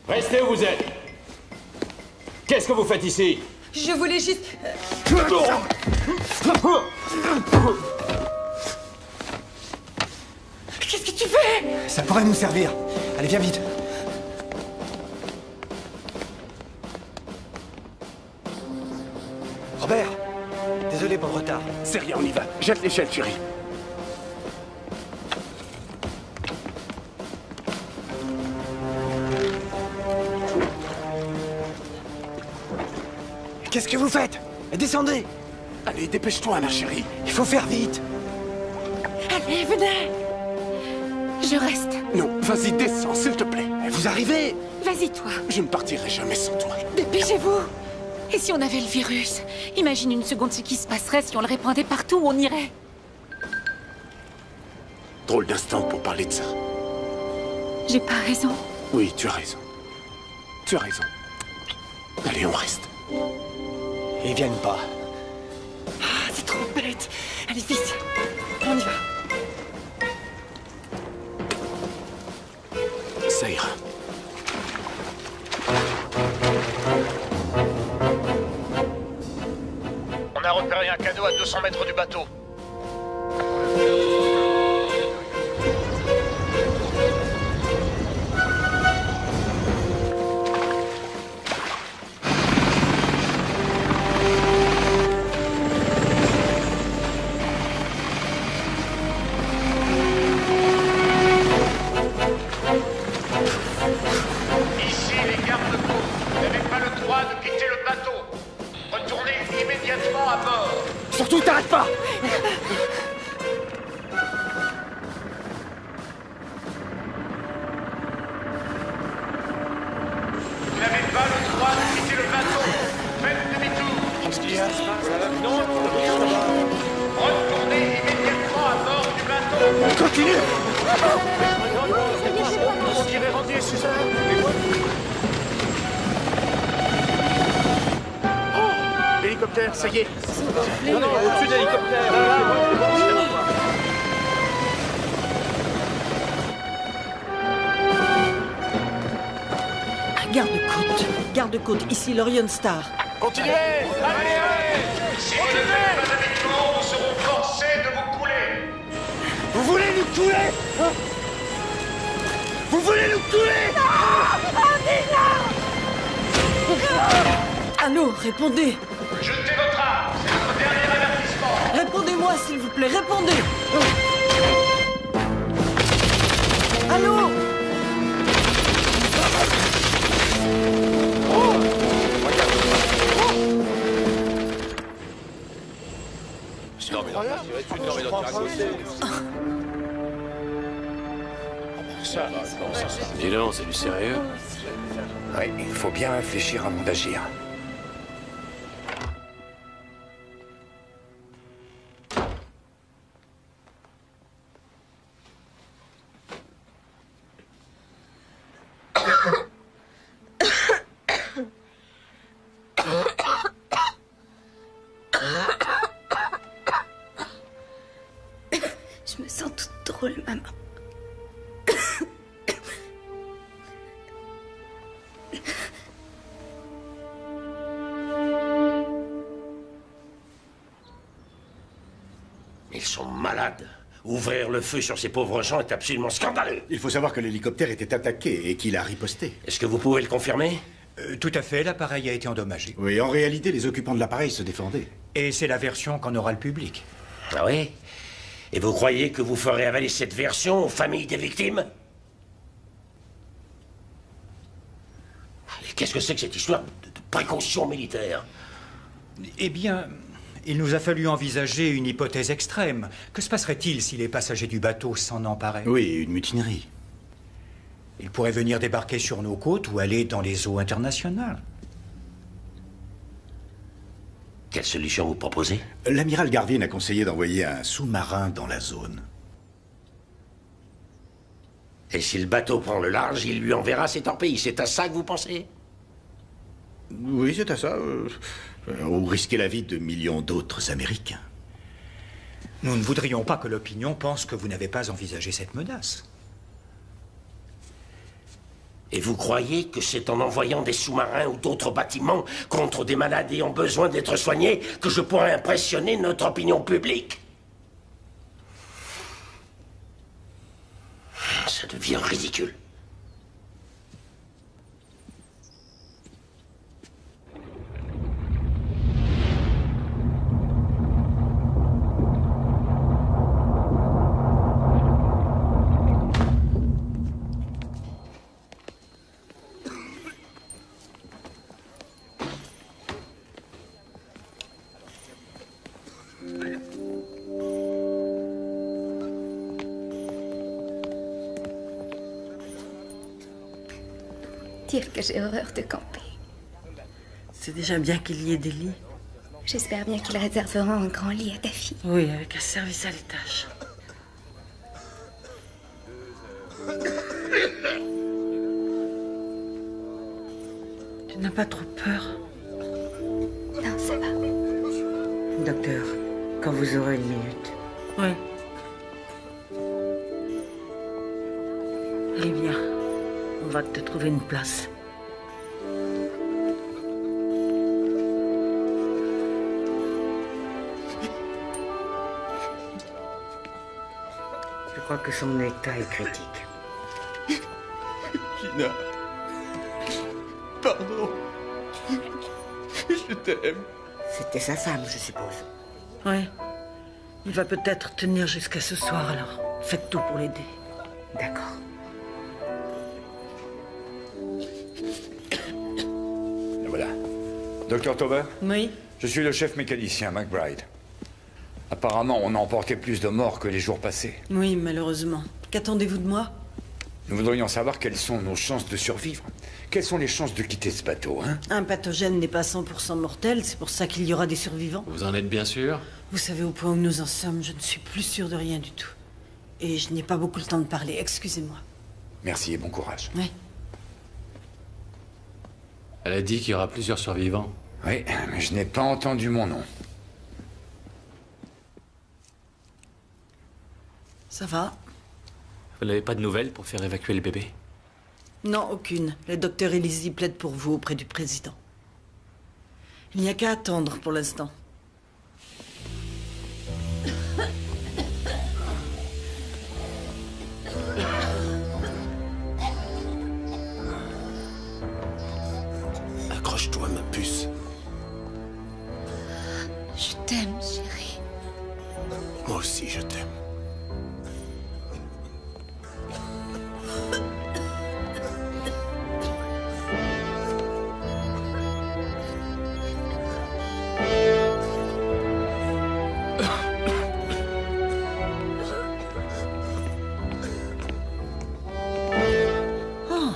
Restez où vous êtes! Qu'est-ce que vous faites ici? Je voulais juste... Qu'est-ce que tu fais? Ça pourrait nous servir. Allez, viens vite. Robert, désolé pour le retard. C'est rien, on y va. Jette l'échelle, chérie. Qu'est-ce que vous faites? Descendez. Allez, dépêche-toi, ma chérie. Il faut faire vite. Allez, venez. Je reste. Non, vas-y, descends, s'il te plaît. Vous arrivez? Vas-y, toi. Je ne partirai jamais sans toi. Dépêchez-vous. Et si on avait le virus? Imagine une seconde ce qui se passerait si on le répandait partout où on irait. Drôle d'instant pour parler de ça. J'ai pas raison. Oui, tu as raison. Tu as raison. Allez, on reste. Ils viennent pas. Ah, c'est trop bête. Allez, vite. On y va. Ça ira. On a repéré un cadeau à 200 mètres du bateau. Ici, les gardes-côtes, vous n'avez pas le droit de quitter le bateau. Retournez immédiatement à bord. Surtout, t'arrêtes pas. Vous n'avez pas le droit de quitter le bateau. Faites demi-tour. Qu'est-ce qu'il y a? Non, retournez immédiatement à bord du bateau. Continue. On dirait Randy et Suzanne. Oh, l'hélicoptère, ça y est. Non, au-dessus de l'hélicoptère. Garde-côte. Garde-côte, ici l'Orion Star. Continuez. Allez. Si vous ne faites pas demi-tour, nous serons forcés de vous couler. Vous voulez nous couler? Hein? Vous voulez nous couler? Allô, répondez. Jetez votre arme. C'est notre dernier avertissement. Répondez-moi, s'il vous plaît, répondez. Allô? C'est incroyable. Dis donc, c'est du sérieux? Oui, il faut bien réfléchir avant d'agir. Je me sens toute drôle, maman. Ils sont malades. Ouvrir le feu sur ces pauvres gens est absolument scandaleux. Il faut savoir que l'hélicoptère était attaqué et qu'il a riposté. Est-ce que vous pouvez le confirmer? Tout à fait, l'appareil a été endommagé. Oui, en réalité, les occupants de l'appareil se défendaient. Et c'est la version qu'en aura le public. Ah oui? Et vous croyez que vous ferez avaler cette version aux familles des victimes? Qu'est-ce que c'est que cette histoire de précaution militaire? Eh bien, il nous a fallu envisager une hypothèse extrême. Que se passerait-il si les passagers du bateau s'en emparaient? Oui, une mutinerie. Ils pourraient venir débarquer sur nos côtes ou aller dans les eaux internationales. Quelle solution vous proposez? L'amiral Garvin a conseillé d'envoyer un sous-marin dans la zone. Et si le bateau prend le large, il lui enverra ses torpilles. C'est à ça que vous pensez? Oui, c'est à ça. Ou risquer la vie de millions d'autres Américains. Nous ne voudrions pas que l'opinion pense que vous n'avez pas envisagé cette menace. Et vous croyez que c'est en envoyant des sous-marins ou d'autres bâtiments contre des malades ayant besoin d'être soignés que je pourrai impressionner notre opinion publique? Ça devient ridicule. Dire que j'ai horreur de camper. C'est déjà bien qu'il y ait des lits. J'espère bien qu'ils réserveront un grand lit à ta fille. Oui, avec un service à l'étage. Tu n'as pas trop peur? Non, ça va. Docteur, quand vous aurez une minute. Oui. Allez, viens. On va te trouver une place. Je crois que son état est critique. Gina. Pardon. Je t'aime. C'était sa femme, je suppose. Oui. Il va peut-être tenir jusqu'à ce soir, alors faites tout pour l'aider. D'accord. Voilà. Docteur Tauber? Oui. Je suis le chef mécanicien, McBride. Apparemment, on a emporté plus de morts que les jours passés. Oui, malheureusement. Qu'attendez-vous de moi? Nous voudrions savoir quelles sont nos chances de survivre. Quelles sont les chances de quitter ce bateau, hein? Un pathogène n'est pas 100% mortel, c'est pour ça qu'il y aura des survivants. Vous en êtes bien sûr? Vous savez au point où nous en sommes, je ne suis plus sûre de rien du tout. Et je n'ai pas beaucoup le temps de parler, excusez-moi. Merci et bon courage. Oui. Elle a dit qu'il y aura plusieurs survivants. Oui, mais je n'ai pas entendu mon nom. Ça va? Vous n'avez pas de nouvelles pour faire évacuer le bébé? Non, aucune. Le docteur Elisi plaide pour vous auprès du président. Il n'y a qu'à attendre pour l'instant. Accroche-toi, ma puce. Je t'aime, chérie. Moi aussi, je t'aime. Oh,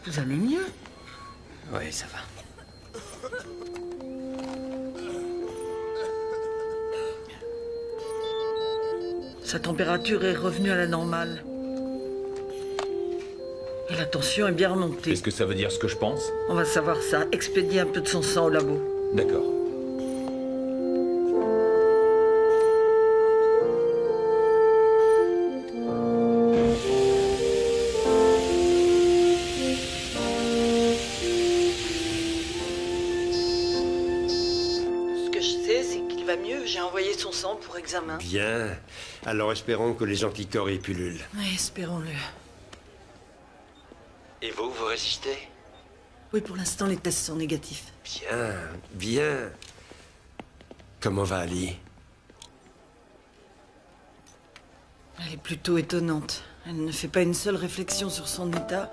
vous allez mieux? Oui, ça va. Sa température est revenue à la normale. Et la tension est bien remontée. Est-ce que ça veut dire ce que je pense? On va savoir ça. Expédier un peu de son sang au labo. D'accord. Ce que je sais, c'est qu'il va mieux. J'ai envoyé son sang pour examen. Bien. Alors espérons que les anticorps y pullulent. Oui, espérons-le. Et vous, vous résistez? Oui, pour l'instant, les tests sont négatifs. Bien, bien. Comment va Ali? Elle est plutôt étonnante. Elle ne fait pas une seule réflexion sur son état.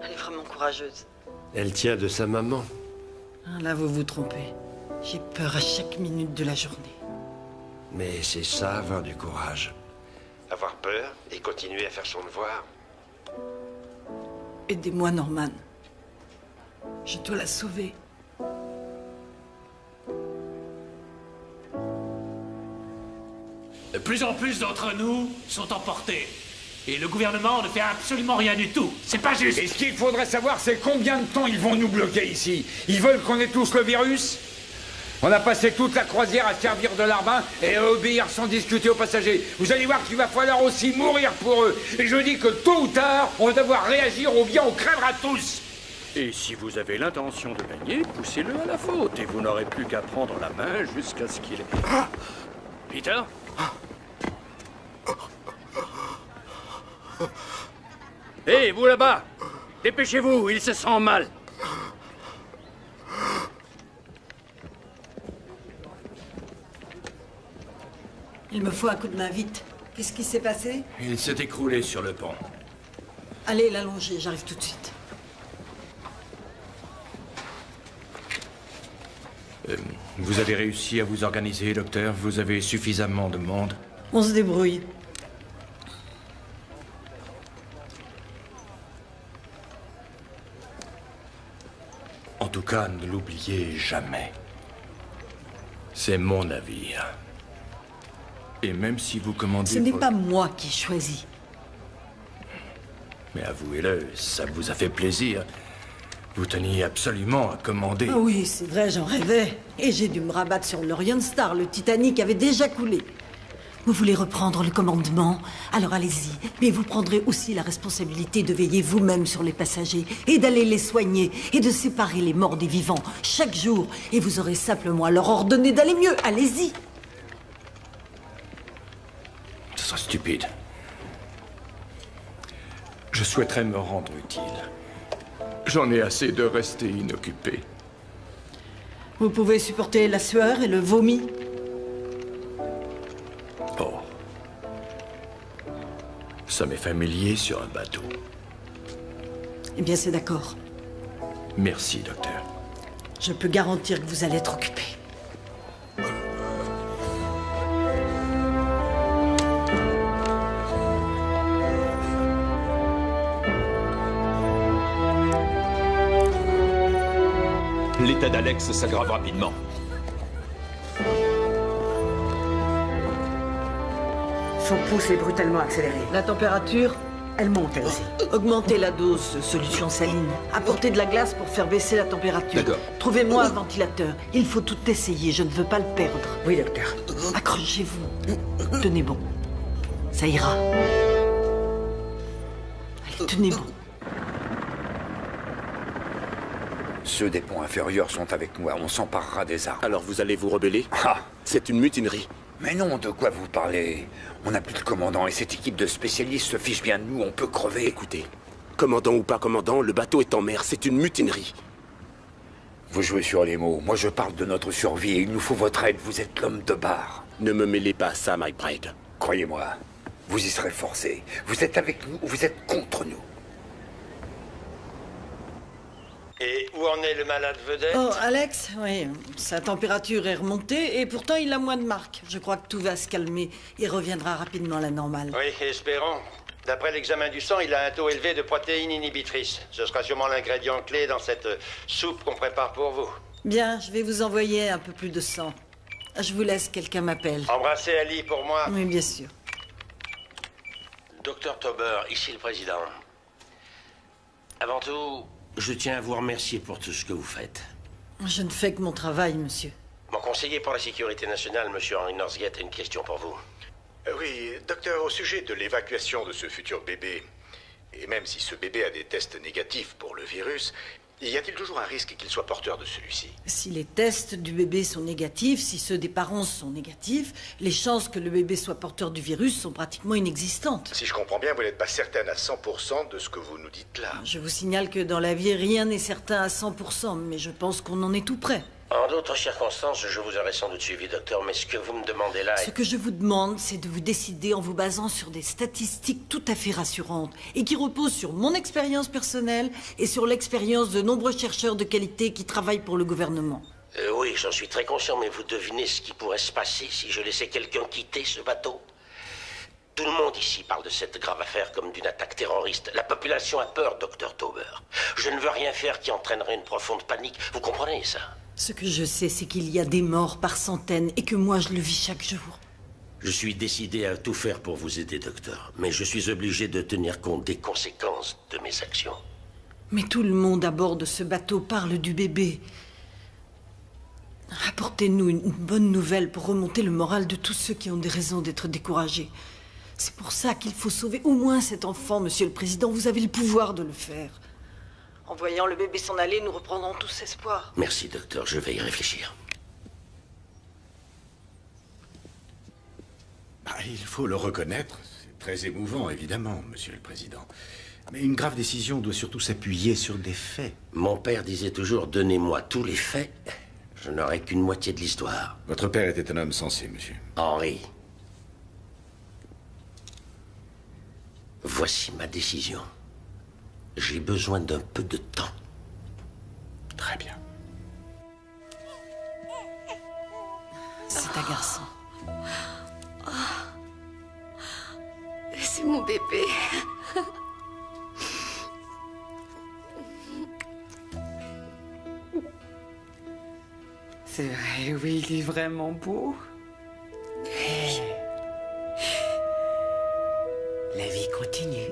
Elle est vraiment courageuse. Elle tient de sa maman. Là, vous vous trompez. J'ai peur à chaque minute de la journée. Mais c'est ça, avoir du courage. Avoir peur et continuer à faire son devoir. Aidez-moi, Norman. Je dois la sauver. De plus en plus d'entre nous sont emportés. Et le gouvernement ne fait absolument rien du tout. C'est pas juste. Et ce qu'il faudrait savoir, c'est combien de temps ils vont nous bloquer ici. Ils veulent qu'on ait tous le virus? On a passé toute la croisière à servir de larbin et à obéir sans discuter aux passagers. Vous allez voir qu'il va falloir aussi mourir pour eux. Et je dis que tôt ou tard, on va devoir réagir ou bien on crèvera tous. Et si vous avez l'intention de gagner, poussez-le à la faute. Et vous n'aurez plus qu'à prendre la main jusqu'à ce qu'il... Peter? Hé, vous là-bas! Dépêchez-vous, il se sent mal. Il me faut un coup de main, vite. Qu'est-ce qui s'est passé? Il s'est écroulé sur le pont. Allez, l'allonger, j'arrive tout de suite. Vous avez réussi à vous organiser, docteur? Vous avez suffisamment de monde? On se débrouille. En tout cas, ne l'oubliez jamais. C'est mon navire. Et même si vous commandez... Ce n'est pas moi qui choisis. Mais avouez-le, ça vous a fait plaisir. Vous teniez absolument à commander. Ah oui, c'est vrai, j'en rêvais. Et j'ai dû me rabattre sur l'Orion Star. Le Titanic avait déjà coulé. Vous voulez reprendre le commandement? Alors allez-y. Mais vous prendrez aussi la responsabilité de veiller vous-même sur les passagers et d'aller les soigner et de séparer les morts des vivants chaque jour. Et vous aurez simplement à leur ordonner d'aller mieux. Allez-y. Ce sera stupide. Je souhaiterais me rendre utile. J'en ai assez de rester inoccupé. Vous pouvez supporter la sueur et le vomi? Oh. Ça m'est familier sur un bateau. Eh bien, c'est d'accord. Merci, docteur. Je peux garantir que vous allez être occupé. L'état d'Alex s'aggrave rapidement. Son pouce est brutalement accéléré. La température? Elle monte, elle aussi. Augmentez la dose de solution saline. Apportez de la glace pour faire baisser la température. D'accord. Trouvez-moi un ventilateur. Il faut tout essayer, je ne veux pas le perdre. Oui, docteur. Accrochez-vous. Tenez bon. Ça ira. Allez, tenez bon. Ceux des ponts inférieurs sont avec moi. On s'emparera des armes. Alors vous allez vous rebeller? Ah! C'est une mutinerie. Mais non, de quoi vous parlez? On n'a plus de commandant et cette équipe de spécialistes se fiche bien de nous, on peut crever. Écoutez, commandant ou pas commandant, le bateau est en mer, c'est une mutinerie. Vous jouez sur les mots, moi je parle de notre survie et il nous faut votre aide, vous êtes l'homme de barre. Ne me mêlez pas à ça, Mike Bride. Croyez-moi, vous y serez forcé. Vous êtes avec nous ou vous êtes contre nous. Et où en est le malade vedette? Oh, Alex, oui, sa température est remontée et pourtant il a moins de marques. Je crois que tout va se calmer et reviendra rapidement à la normale. Oui, espérons. D'après l'examen du sang, il a un taux élevé de protéines inhibitrices. Ce sera sûrement l'ingrédient clé dans cette soupe qu'on prépare pour vous. Bien, je vais vous envoyer un peu plus de sang. Je vous laisse, quelqu'un m'appelle. Embrassez Ali pour moi. Oui, bien sûr. Docteur Tauber, ici le président. Avant tout, je tiens à vous remercier pour tout ce que vous faites. Je ne fais que mon travail, monsieur. Mon conseiller pour la sécurité nationale, monsieur Henry Northgate, a une question pour vous. Oui, docteur, au sujet de l'évacuation de ce futur bébé, et même si ce bébé a des tests négatifs pour le virus, y a-t-il toujours un risque qu'il soit porteur de celui-ci? Si les tests du bébé sont négatifs, si ceux des parents sont négatifs, les chances que le bébé soit porteur du virus sont pratiquement inexistantes. Si je comprends bien, vous n'êtes pas certaine à 100% de ce que vous nous dites là. Je vous signale que dans la vie, rien n'est certain à 100%, mais je pense qu'on en est tout près. En d'autres circonstances, je vous aurais sans doute suivi, docteur, mais ce que vous me demandez là Ce que je vous demande, c'est de vous décider en vous basant sur des statistiques tout à fait rassurantes et qui reposent sur mon expérience personnelle et sur l'expérience de nombreux chercheurs de qualité qui travaillent pour le gouvernement. Oui, j'en suis très conscient, mais vous devinez ce qui pourrait se passer si je laissais quelqu'un quitter ce bateau? Tout le monde ici parle de cette grave affaire comme d'une attaque terroriste. La population a peur, docteur Tauber. Je ne veux rien faire qui entraînerait une profonde panique. Vous comprenez ça? Ce que je sais, c'est qu'il y a des morts par centaines et que moi, je le vis chaque jour. Je suis décidé à tout faire pour vous aider, docteur. Mais je suis obligé de tenir compte des conséquences de mes actions. Mais tout le monde à bord de ce bateau parle du bébé. Apportez-nous une bonne nouvelle pour remonter le moral de tous ceux qui ont des raisons d'être découragés. C'est pour ça qu'il faut sauver au moins cet enfant, Monsieur le Président. Vous avez le pouvoir de le faire. En voyant le bébé s'en aller, nous reprendrons tous espoir. Merci, docteur. Je vais y réfléchir. Il faut le reconnaître. C'est très émouvant, évidemment, Monsieur le Président. Mais une grave décision doit surtout s'appuyer sur des faits. Mon père disait toujours, donnez-moi tous les faits. Je n'aurai qu'une moitié de l'histoire. Votre père était un homme sensé, monsieur. Henri. Voici ma décision. J'ai besoin d'un peu de temps. Très bien. C'est un garçon. C'est mon bébé. C'est vrai, oui, il est vraiment beau. La vie continue.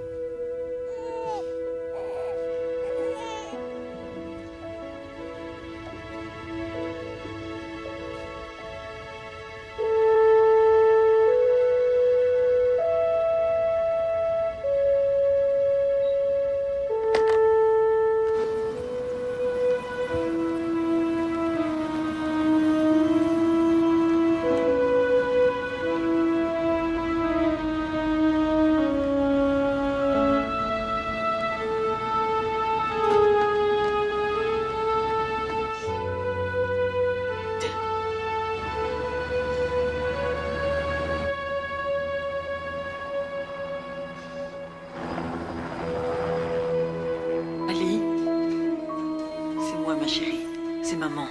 Ma chérie, c'est maman.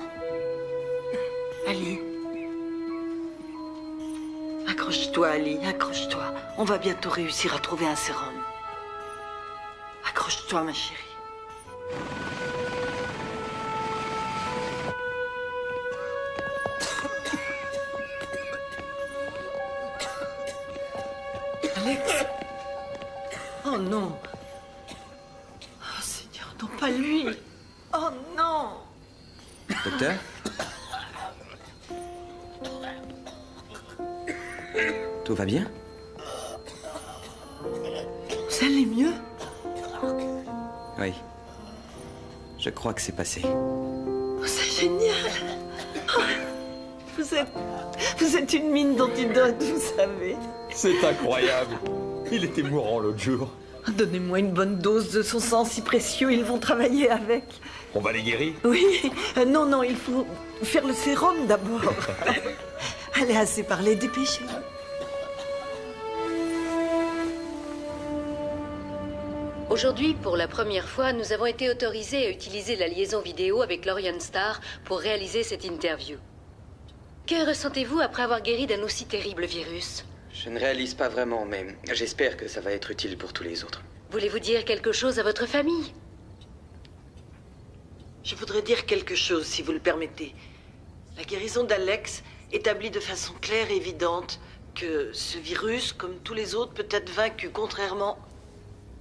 Ali. Accroche-toi, Ali, accroche-toi. On va bientôt réussir à trouver un sérum. Accroche-toi, ma chérie. Alex. Oh non. Oh Seigneur, non pas lui. Oh non! Docteur? Tout va bien? Ça allait mieux? Oui. Je crois que c'est passé. Oh, c'est génial! Oh, vous êtes une mine d'antidote, vous savez. C'est incroyable. Il était mourant l'autre jour. Donnez-moi une bonne dose de son sang si précieux, ils vont travailler avec. On va les guérir? Oui, non, il faut faire le sérum d'abord. Allez, assez parlé, dépêchez-vous. Aujourd'hui, pour la première fois, nous avons été autorisés à utiliser la liaison vidéo avec l'Orion Star pour réaliser cette interview. Que ressentez-vous après avoir guéri d'un aussi terrible virus? Je ne réalise pas vraiment, mais j'espère que ça va être utile pour tous les autres. Voulez-vous dire quelque chose à votre famille? Je voudrais dire quelque chose, si vous le permettez. La guérison d'Alex établit de façon claire et évidente que ce virus, comme tous les autres, peut être vaincu, contrairement...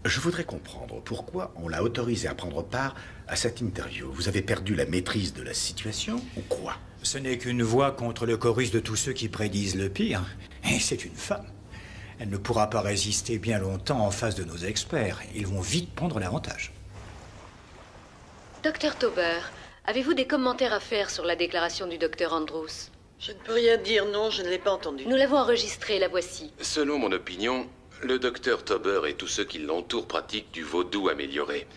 Je voudrais comprendre pourquoi on l'a autorisé à prendre part à cette interview. Vous avez perdu la maîtrise de la situation ou quoi? Ce n'est qu'une voix contre le chorus de tous ceux qui prédisent le pire. Et c'est une femme. Elle ne pourra pas résister bien longtemps en face de nos experts. Ils vont vite prendre l'avantage. Docteur Tauber, avez-vous des commentaires à faire sur la déclaration du docteur Andrews? Je ne peux rien dire, non, je ne l'ai pas entendue. Nous l'avons enregistrée, la voici. Selon mon opinion, le docteur Tauber et tous ceux qui l'entourent pratiquent du vaudou amélioré.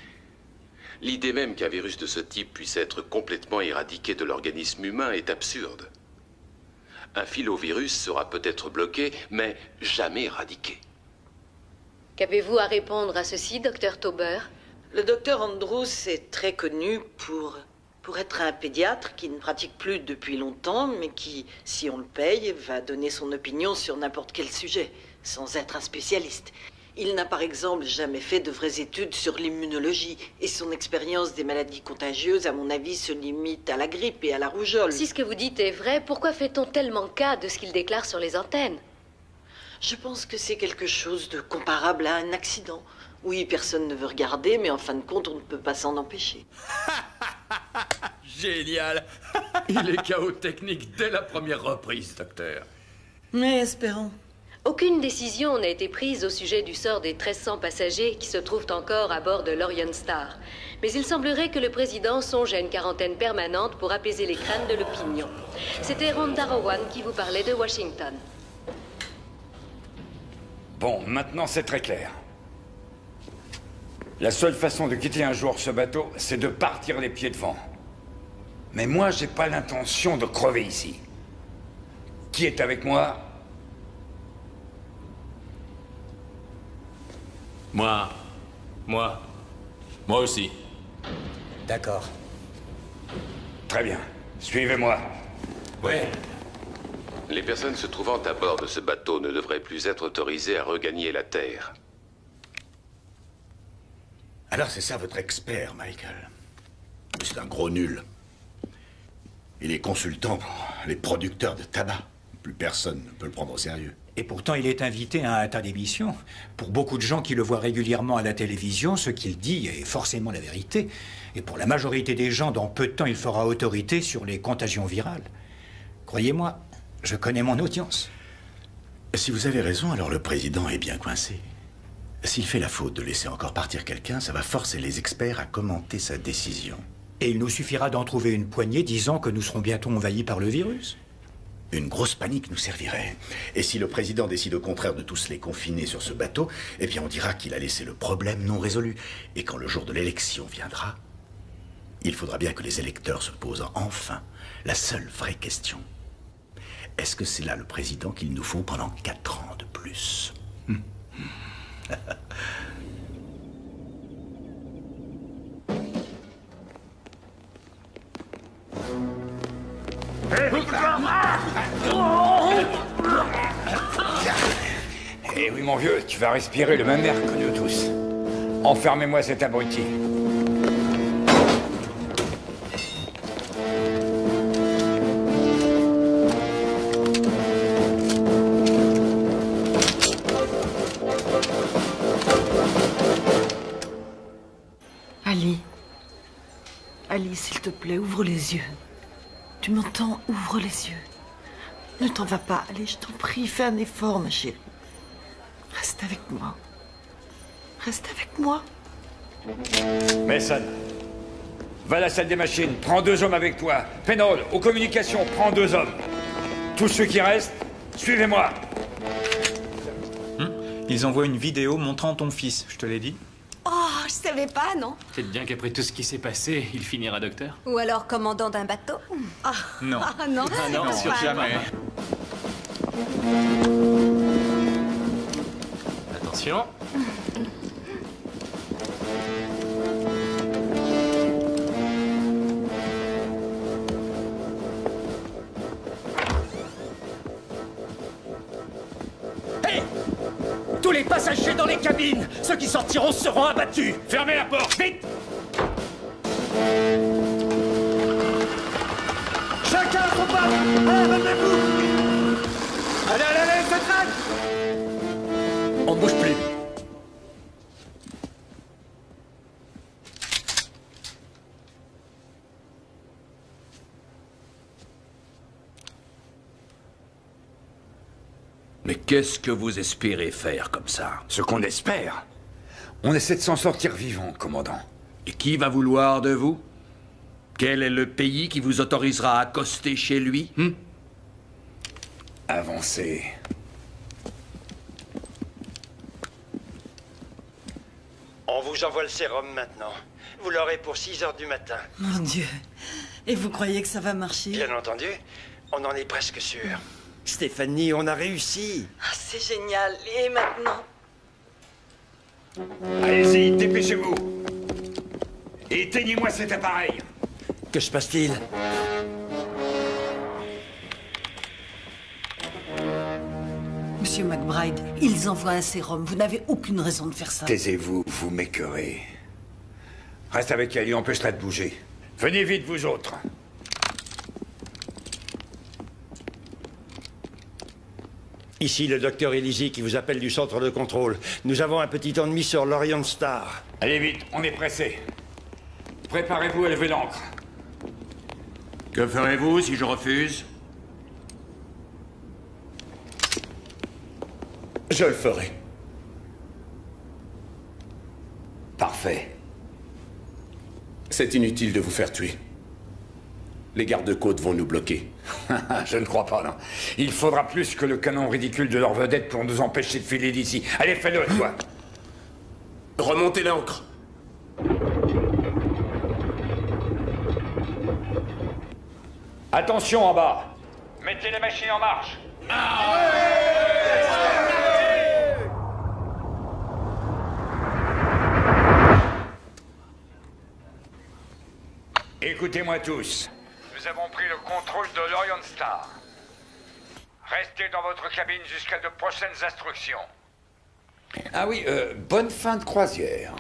L'idée même qu'un virus de ce type puisse être complètement éradiqué de l'organisme humain est absurde. Un filovirus sera peut-être bloqué, mais jamais éradiqué. Qu'avez-vous à répondre à ceci, Dr Tauber? Le docteur Andrews est très connu pour être un pédiatre qui ne pratique plus depuis longtemps, mais qui, si on le paye, va donner son opinion sur n'importe quel sujet, sans être un spécialiste. Il n'a par exemple jamais fait de vraies études sur l'immunologie, et son expérience des maladies contagieuses, à mon avis, se limite à la grippe et à la rougeole. Si ce que vous dites est vrai, pourquoi fait-on tellement cas de ce qu'il déclare sur les antennes? Je pense que c'est quelque chose de comparable à un accident. Oui, personne ne veut regarder, mais en fin de compte, on ne peut pas s'en empêcher. Génial. Il est KO technique dès la première reprise, docteur. Mais espérons. Aucune décision n'a été prise au sujet du sort des 1300 passagers qui se trouvent encore à bord de l'Orion Star. Mais il semblerait que le président songe à une quarantaine permanente pour apaiser les crânes de l'opinion. C'était Rhonda Rowan qui vous parlait de Washington. Bon, maintenant c'est très clair. La seule façon de quitter un jour ce bateau, c'est de partir les pieds devant. Mais moi, j'ai pas l'intention de crever ici. Qui est avec moi? Moi aussi. D'accord. Très bien. Suivez-moi. Ouais. Les personnes se trouvant à bord de ce bateau ne devraient plus être autorisées à regagner la Terre. Alors c'est ça votre expert, Michael. C'est un gros nul. Il est consultant pour les producteurs de tabac. Plus personne ne peut le prendre au sérieux. Et pourtant, il est invité à un tas d'émissions. Pour beaucoup de gens qui le voient régulièrement à la télévision, ce qu'il dit est forcément la vérité. Et pour la majorité des gens, dans peu de temps, il fera autorité sur les contagions virales. Croyez-moi, je connais mon audience. Si vous avez raison, alors le président est bien coincé. S'il fait la faute de laisser encore partir quelqu'un, ça va forcer les experts à commenter sa décision. Et il nous suffira d'en trouver une poignée disant que nous serons bientôt envahis par le virus. Une grosse panique nous servirait. Et si le président décide au contraire de tous les confiner sur ce bateau, eh bien on dira qu'il a laissé le problème non résolu. Et quand le jour de l'élection viendra, il faudra bien que les électeurs se posent enfin la seule vraie question. Est-ce que c'est là le président qu'il nous faut pendant 4 ans de plus? Eh oui, mon vieux, tu vas respirer le même air que nous tous. Enfermez-moi cet abruti. Ali, s'il te plaît, ouvre les yeux. Tu m'entends? Ouvre les yeux. Ne t'en va pas. Allez, je t'en prie, fais un effort, ma chérie. Reste avec moi. Reste avec moi. Mason, va à la salle des machines, prends 2 hommes avec toi. Penol, aux communications, prends 2 hommes. Tous ceux qui restent, suivez-moi. Ils envoient une vidéo montrant ton fils, je te l'ai dit. Oh, je savais pas, non? Faites bien qu'après tout ce qui s'est passé, il finira docteur. Ou alors commandant d'un bateau? Non. Ah non, Ah non, sûrement jamais. Attention. Hé! Tous les passagers dans les cabines! Ceux qui sortiront seront abattus! Fermez la porte! Vite! Chacun à son poste! Allez, revenez-vous! Allez, allez, allez, se traque! On ne bouge plus. Mais qu'est-ce que vous espérez faire comme ça? Ce qu'on espère. On essaie de s'en sortir vivant, commandant. Et qui va vouloir de vous? Quel est le pays qui vous autorisera à accoster chez lui? Avancez. On vous envoie le sérum maintenant. Vous l'aurez pour 6 heures du matin. Mon Dieu. Et vous croyez que ça va marcher? Bien entendu. On en est presque sûr. Stéphanie, on a réussi. Ah, c'est génial. Et maintenant? Allez-y, dépêchez-vous. Éteignez-moi cet appareil. Que se passe-t-il? Monsieur McBride, ils envoient un sérum. Vous n'avez aucune raison de faire ça. Taisez-vous, vous m'écœurez. Reste avec elle, on peut se la bouger. Venez vite, vous autres. Ici le docteur Elisi qui vous appelle du centre de contrôle. Nous avons un petit ennemi sur l'Orient Star. Allez vite, on est pressé. Préparez-vous à lever l'ancre. Que ferez-vous si je refuse? Je le ferai. Parfait. C'est inutile de vous faire tuer. Les gardes-côtes vont nous bloquer. Je ne crois pas, non. Il faudra plus que le canon ridicule de leur vedette pour nous empêcher de filer d'ici. Allez, fais-le, toi. Remontez l'ancre. Attention en bas. Mettez les machines en marche. Écoutez-moi tous. Nous avons pris le contrôle de l'Orient Star. Restez dans votre cabine jusqu'à de prochaines instructions. Ah oui, bonne fin de croisière.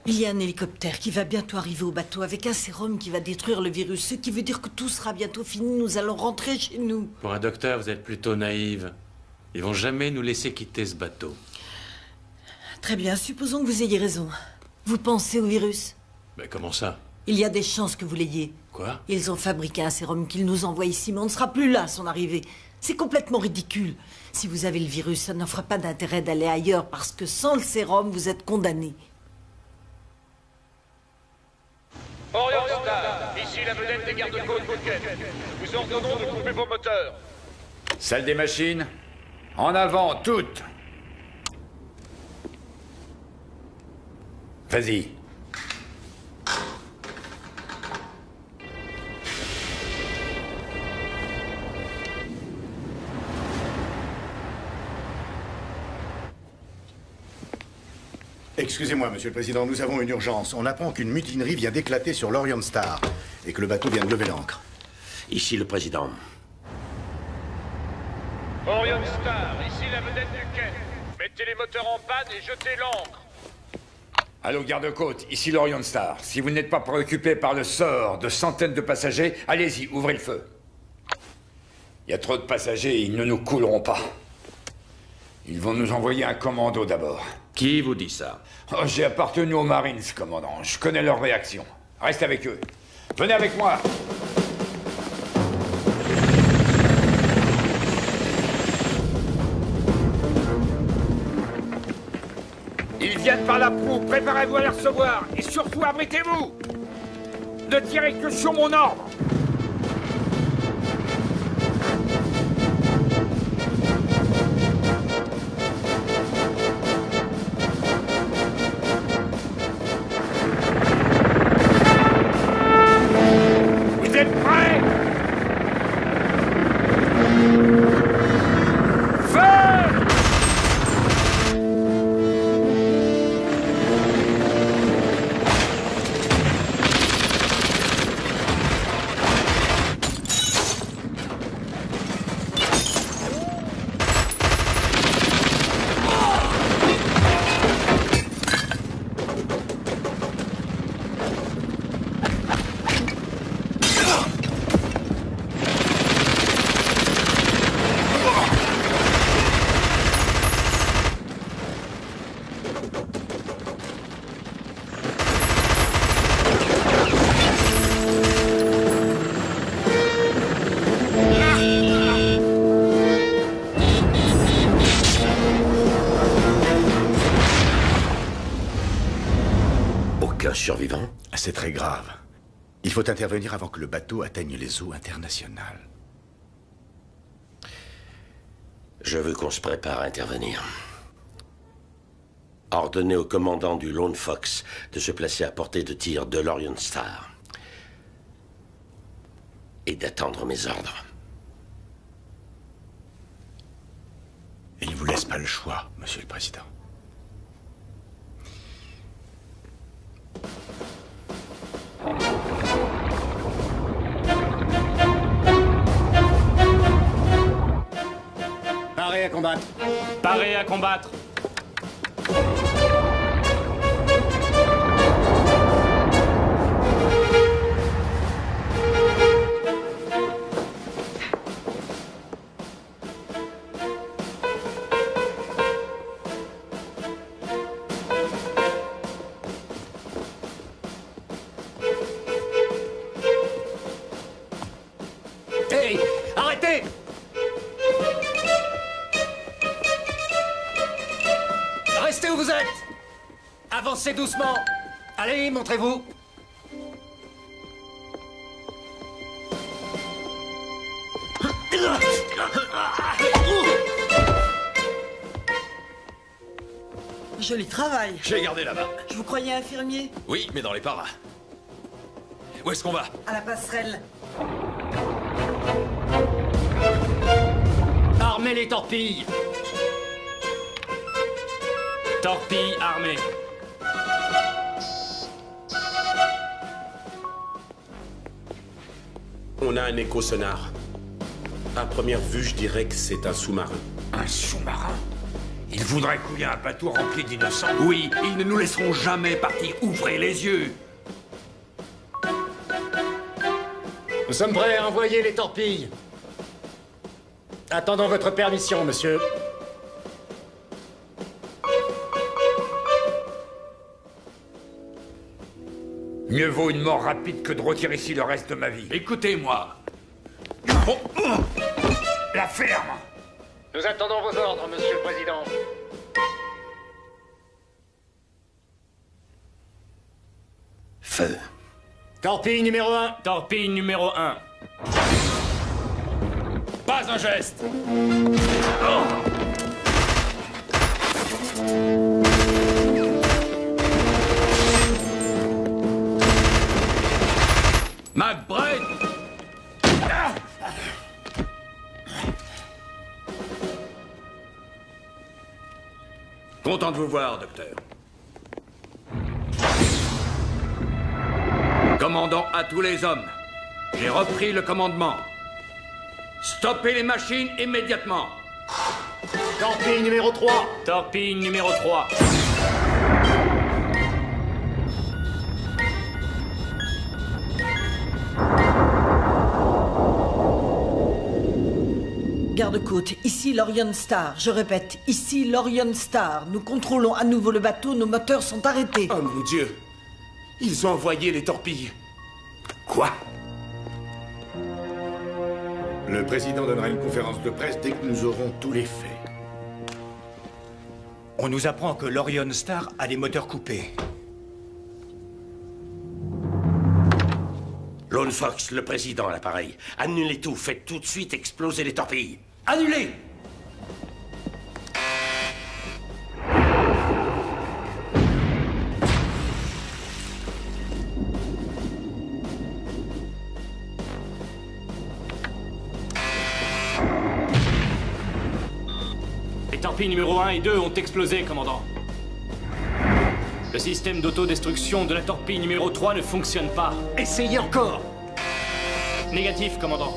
Il y a un hélicoptère qui va bientôt arriver au bateau avec un sérum qui va détruire le virus, ce qui veut dire que tout sera bientôt fini. Nous allons rentrer chez nous. Pour un docteur, vous êtes plutôt naïve. Ils vont jamais nous laisser quitter ce bateau. Très bien, supposons que vous ayez raison. Vous pensez au virus? Mais comment ça? Il y a des chances que vous l'ayez. Quoi? Ils ont fabriqué un sérum qu'ils nous envoient ici, mais on ne sera plus là à son arrivée. C'est complètement ridicule. Si vous avez le virus, ça n'offre pas d'intérêt d'aller ailleurs, parce que sans le sérum, vous êtes condamné. Orient Star, ici la vedette des gardes-côtes Bouquet. Nous ordonnons de couper vos moteurs. Salle des machines. En avant, toutes. Vas-y. Excusez-moi, Monsieur le Président, nous avons une urgence. On apprend qu'une mutinerie vient d'éclater sur l'Orient Star et que le bateau vient de lever l'ancre. Ici le président. Orient Star, ici la vedette du quai. Mettez les moteurs en panne et jetez l'ancre. Allô, garde-côte, ici l'Orient Star. Si vous n'êtes pas préoccupé par le sort de centaines de passagers, allez-y, ouvrez le feu. Il y a trop de passagers et ils ne nous couleront pas. Ils vont nous envoyer un commando d'abord. Qui vous dit ça? Oh, j'ai appartenu aux Marines, commandant. Je connais leur réaction. Reste avec eux. Venez avec moi. Ils viennent par la proue. Préparez-vous à les recevoir. Et surtout, abritez-vous. Ne tirez que sur mon ordre. Vous êtes prêts? Feu! Survivant? C'est très grave. Il faut intervenir avant que le bateau atteigne les eaux internationales. Je veux qu'on se prépare à intervenir. Ordonnez au commandant du Lone Fox de se placer à portée de tir de l'Orion Star. Et d'attendre mes ordres. Il ne vous laisse pas le choix, Monsieur le Président. Paré à combattre. Paré à combattre. Hey, arrêtez! Restez où vous êtes! Avancez doucement! Allez, montrez-vous! Joli travail. J'ai gardé là-bas. Je vous croyais infirmier? Oui, mais dans les paras. Où est-ce qu'on va? À la passerelle. Armez les torpilles! Torpille armée. On a un écho-sonar. À première vue, je dirais que c'est un sous-marin. Un sous-marin? Ils voudraient couler un bateau rempli d'innocents? Oui, ils ne nous laisseront jamais partir. Ouvrez les yeux. Nous sommes prêts à envoyer les torpilles. Attendons votre permission, monsieur. Mieux vaut une mort rapide que de retirer ici le reste de ma vie. Écoutez-moi. La ferme! Nous attendons vos ordres, monsieur le président. Feu. Torpille numéro 1. Torpille numéro 1. Pas un geste. McBride! Content de vous voir, docteur. Commandant à tous les hommes, j'ai repris le commandement. Stoppez les machines immédiatement. Torpille numéro 3. Torpille numéro 3. Garde-côte, ici l'Orion Star. Je répète, ici l'Orion Star. Nous contrôlons à nouveau le bateau, nos moteurs sont arrêtés. Oh mon Dieu! Ils ont envoyé les torpilles. Quoi? Le président donnera une conférence de presse dès que nous aurons tous les faits. On nous apprend que l'Orion Star a des moteurs coupés. Lone Fox, le président à l'appareil. Annulez tout, faites tout de suite exploser les torpilles. Annulez! Les torpilles numéro 1 et 2 ont explosé, commandant. Le système d'autodestruction de la torpille numéro 3 ne fonctionne pas. Essayez encore! Négatif, commandant.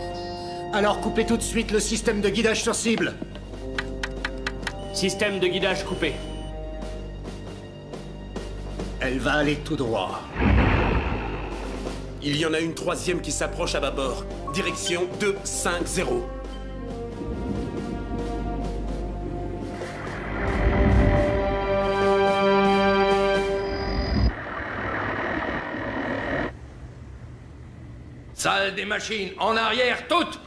Alors coupez tout de suite le système de guidage sur cible. Système de guidage coupé. Elle va aller tout droit. Il y en a une troisième qui s'approche à bâbord. Direction 250. Salle des machines, en arrière, toutes!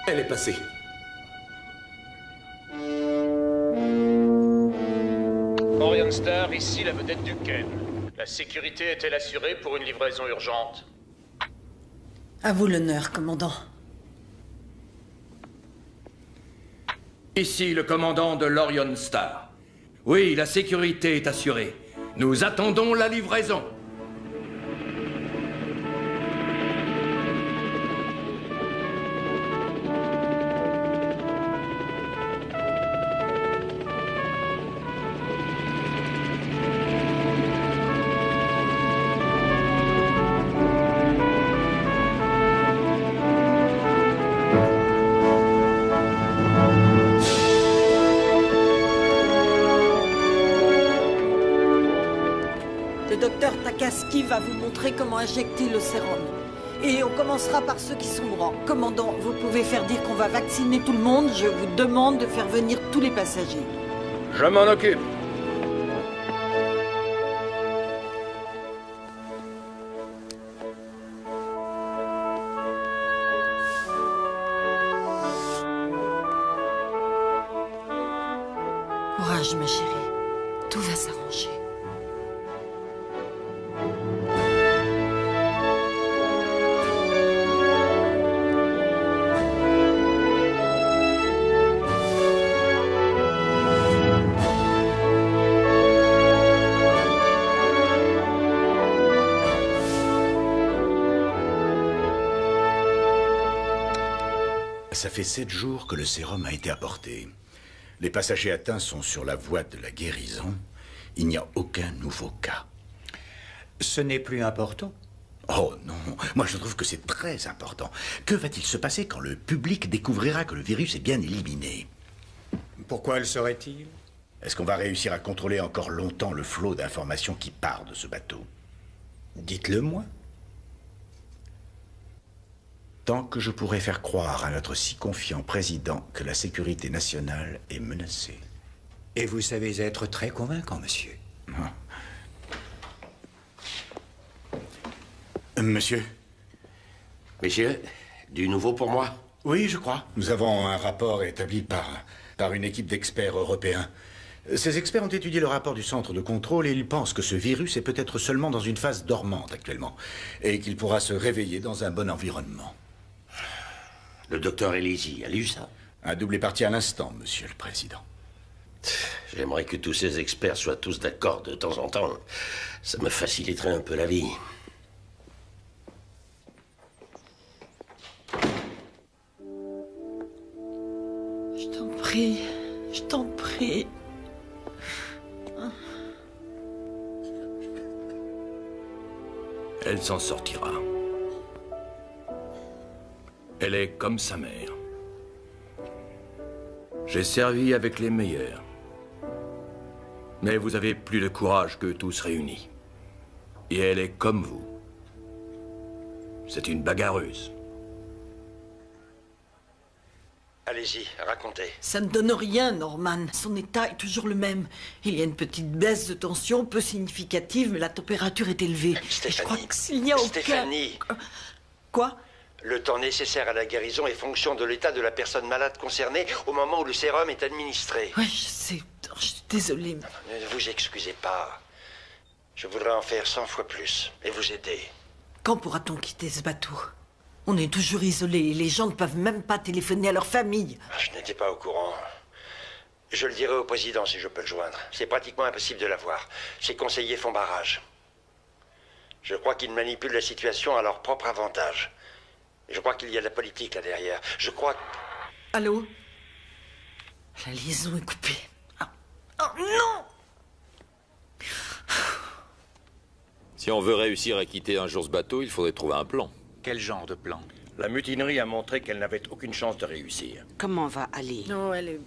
Elle est passée. Orion Star, ici la vedette du Ken. La sécurité est-elle assurée pour une livraison urgente? À vous l'honneur, commandant. Ici le commandant de l'Orion Star. Oui, la sécurité est assurée. Nous attendons la livraison. Le docteur Takaski va vous montrer comment injecter le sérum. Et on commencera par ceux qui sont mourants. Commandant, vous pouvez faire dire qu'on va vacciner tout le monde. Je vous demande de faire venir tous les passagers. Je m'en occupe. Courage, ma chérie. Tout va s'arranger. Ça fait 7 jours que le sérum a été apporté. Les passagers atteints sont sur la voie de la guérison. Il n'y a aucun nouveau cas. Ce n'est plus important. Oh non, moi je trouve que c'est très important. Que va-t-il se passer quand le public découvrira que le virus est bien éliminé? Pourquoi le saurait-il? Est-ce qu'on va réussir à contrôler encore longtemps le flot d'informations qui part de ce bateau? Dites-le moi. Tant que je pourrai faire croire à notre si confiant président que la sécurité nationale est menacée. Et vous savez être très convaincant, monsieur. Monsieur? Messieurs, du nouveau pour moi? Oui, je crois. Nous avons un rapport établi par une équipe d'experts européens. Ces experts ont étudié le rapport du centre de contrôle et ils pensent que ce virus est peut-être seulement dans une phase dormante actuellement et qu'il pourra se réveiller dans un bon environnement. Le docteur Elisi a lu ça? Un double est parti à l'instant, monsieur le président. J'aimerais que tous ces experts soient tous d'accord de temps en temps. Ça me faciliterait un peu la vie. Je t'en prie, je t'en prie. Elle s'en sortira. Elle est comme sa mère. J'ai servi avec les meilleurs. Mais vous avez plus de courage que tous réunis. Et elle est comme vous. C'est une bagarreuse. Allez-y, racontez. Ça ne donne rien, Norman. Son état est toujours le même. Il y a une petite baisse de tension, peu significative, mais la température est élevée. Stéphanie. Je crois que s'il n'y a aucun... Stéphanie. Quoi? Le temps nécessaire à la guérison est fonction de l'état de la personne malade concernée au moment où le sérum est administré. Oui, je sais. Je suis désolée. Ne vous excusez pas. Je voudrais en faire 100 fois plus et vous aider. Quand pourra-t-on quitter ce bateau? On est toujours isolés et les gens ne peuvent même pas téléphoner à leur famille. Je n'étais pas au courant. Je le dirai au président si je peux le joindre. C'est pratiquement impossible de l'avoir. Ses conseillers font barrage. Je crois qu'ils manipulent la situation à leur propre avantage. Je crois qu'il y a de la politique là derrière. Je crois... Allô? La liaison est coupée. Oh non! Si on veut réussir à quitter un jour ce bateau, il faudrait trouver un plan. Quel genre de plan? La mutinerie a montré qu'elle n'avait aucune chance de réussir. Comment va Ali? Non, elle est...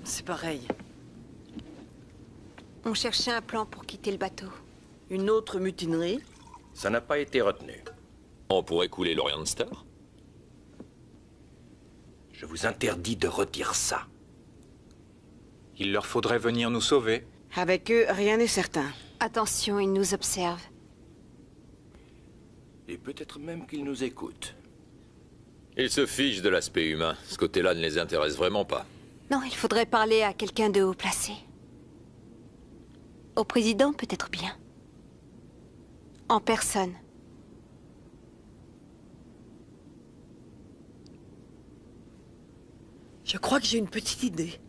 C'est pareil. On cherchait un plan pour quitter le bateau. Une autre mutinerie? Ça n'a pas été retenu. On pourrait couler l'Orion Star? Je vous interdis de redire ça. Il leur faudrait venir nous sauver. Avec eux, rien n'est certain. Attention, ils nous observent. Et peut-être même qu'ils nous écoutent. Ils se fichent de l'aspect humain. Ce côté-là ne les intéresse vraiment pas. Non, il faudrait parler à quelqu'un de haut placé. Au président, peut-être bien. En personne. Je crois que j'ai une petite idée.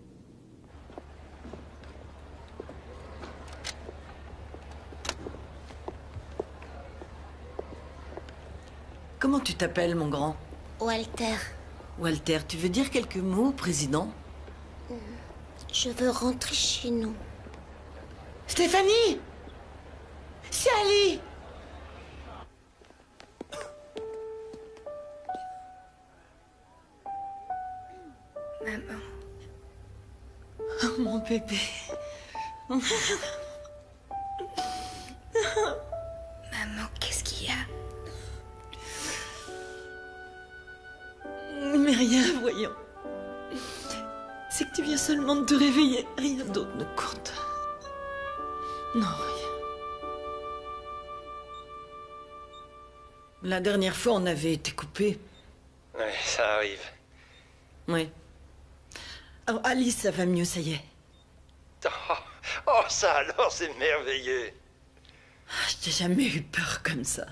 Comment tu t'appelles, mon grand? Walter, Walter, tu veux dire quelques mots au président? je veux rentrer chez nous. Stéphanie! C'est Ali! Maman. Oh, mon bébé. Maman, qu'est-ce qu'il y a? Mais rien, voyons. C'est que tu viens seulement de te réveiller. Rien d'autre ne compte. Non, rien. La dernière fois, on avait été coupés. Ouais, ça arrive. Oui. Alors, Alice, ça va mieux, ça y est. Oh, ça alors, c'est merveilleux. Je n'ai jamais eu peur comme ça.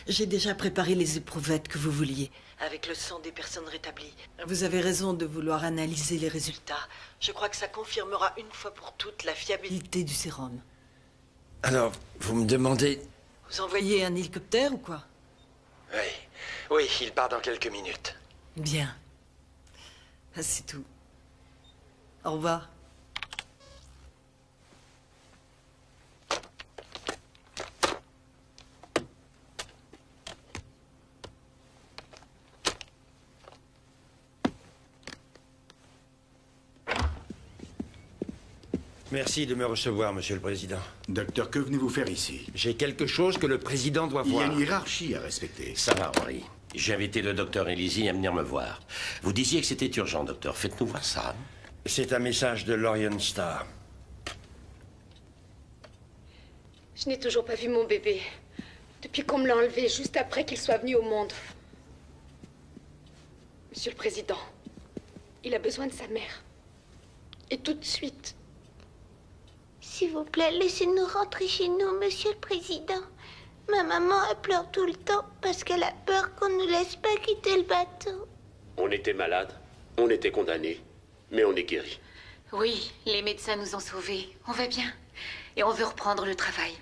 J'ai déjà préparé les éprouvettes que vous vouliez, avec le sang des personnes rétablies. Vous avez raison de vouloir analyser les résultats. Je crois que ça confirmera une fois pour toutes la fiabilité du sérum. Alors, vous me demandez... Vous envoyez un hélicoptère ou quoi? Oui, il part dans quelques minutes. Bien. C'est tout. Au revoir. Merci de me recevoir, Monsieur le Président. Docteur, que venez-vous faire ici? J'ai quelque chose que le Président doit voir. Il y a une hiérarchie à respecter. Ça va, Henry. J'ai invité le docteur Elisi à venir me voir. Vous disiez que c'était urgent, docteur. Faites-nous voir ça. C'est un message de l'Orion Star. Je n'ai toujours pas vu mon bébé. Depuis qu'on me l'a enlevé, juste après qu'il soit venu au monde. Monsieur le Président, il a besoin de sa mère. Et tout de suite. S'il vous plaît, laissez-nous rentrer chez nous, Monsieur le Président. Ma maman, elle pleure tout le temps parce qu'elle a peur qu'on ne nous laisse pas quitter le bateau. On était malade, on était condamnés, mais on est guéris. Oui, les médecins nous ont sauvés. On va bien. Et on veut reprendre le travail.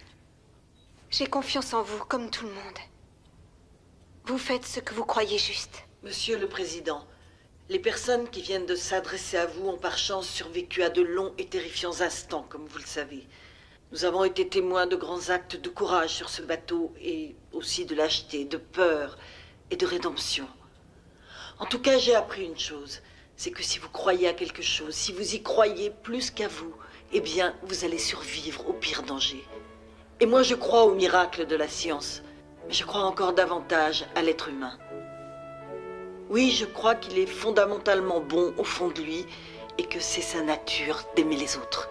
J'ai confiance en vous, comme tout le monde. Vous faites ce que vous croyez juste. Monsieur le Président, les personnes qui viennent de s'adresser à vous ont par chance survécu à de longs et terrifiants instants, comme vous le savez. Nous avons été témoins de grands actes de courage sur ce bateau et aussi de lâcheté, de peur et de rédemption. En tout cas, j'ai appris une chose, c'est que si vous croyez à quelque chose, si vous y croyez plus qu'à vous, eh bien, vous allez survivre au pire danger. Et moi, je crois au miracle de la science, mais je crois encore davantage à l'être humain. Oui, je crois qu'il est fondamentalement bon au fond de lui et que c'est sa nature d'aimer les autres.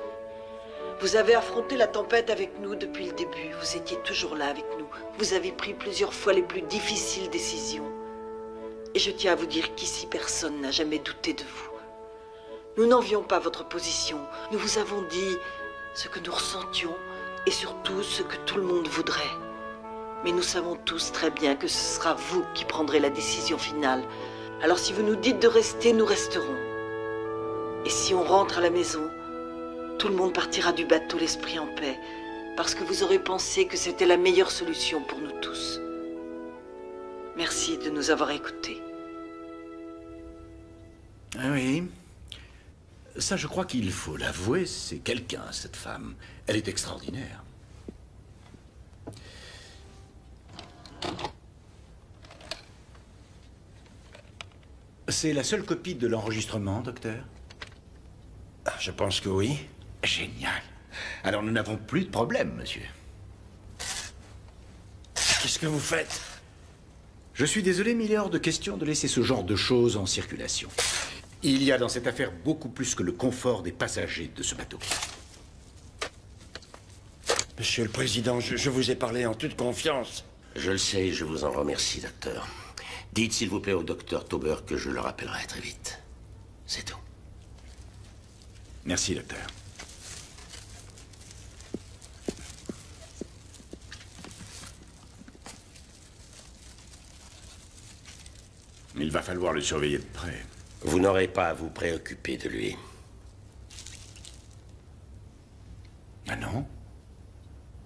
Vous avez affronté la tempête avec nous depuis le début. Vous étiez toujours là avec nous. Vous avez pris plusieurs fois les plus difficiles décisions. Et je tiens à vous dire qu'ici, personne n'a jamais douté de vous. Nous n'envions pas votre position. Nous vous avons dit ce que nous ressentions et surtout ce que tout le monde voudrait. Mais nous savons tous très bien que ce sera vous qui prendrez la décision finale. Alors si vous nous dites de rester, nous resterons. Et si on rentre à la maison, tout le monde partira du bateau l'esprit en paix, parce que vous aurez pensé que c'était la meilleure solution pour nous tous. Merci de nous avoir écoutés. Ah oui. Ça, je crois qu'il faut l'avouer, c'est quelqu'un, cette femme. Elle est extraordinaire. C'est la seule copie de l'enregistrement, docteur? Je pense que oui. Génial. Alors nous n'avons plus de problème, monsieur. Qu'est-ce que vous faites? Je suis désolé, mais il est hors de question de laisser ce genre de choses en circulation. Il y a dans cette affaire beaucoup plus que le confort des passagers de ce bateau. Monsieur le Président, je vous ai parlé en toute confiance. Je le sais et je vous en remercie, docteur. Dites s'il vous plaît au docteur Tauber que je le rappellerai très vite. C'est tout. Merci, docteur. falloir le surveiller de près. Vous n'aurez pas à vous préoccuper de lui. Ah non?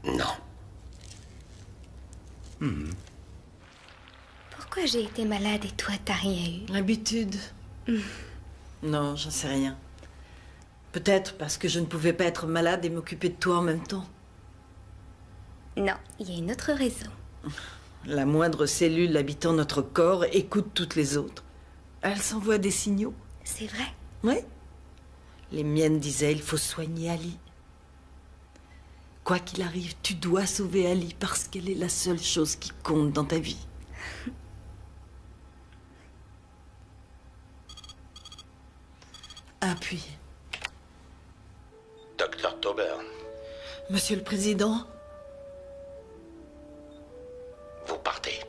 Non. Pourquoi j'ai été malade et toi, t'as rien eu? L'habitude. Non, j'en sais rien. Peut-être parce que je ne pouvais pas être malade et m'occuper de toi en même temps. Non, il y a une autre raison. La moindre cellule habitant notre corps écoute toutes les autres. Elle s'envoie des signaux. C'est vrai? Oui. Les miennes disaient, il faut soigner Ali. Quoi qu'il arrive, tu dois sauver Ali parce qu'elle est la seule chose qui compte dans ta vie. Appuyez. Dr. Tauber, Monsieur le Président, vous partez.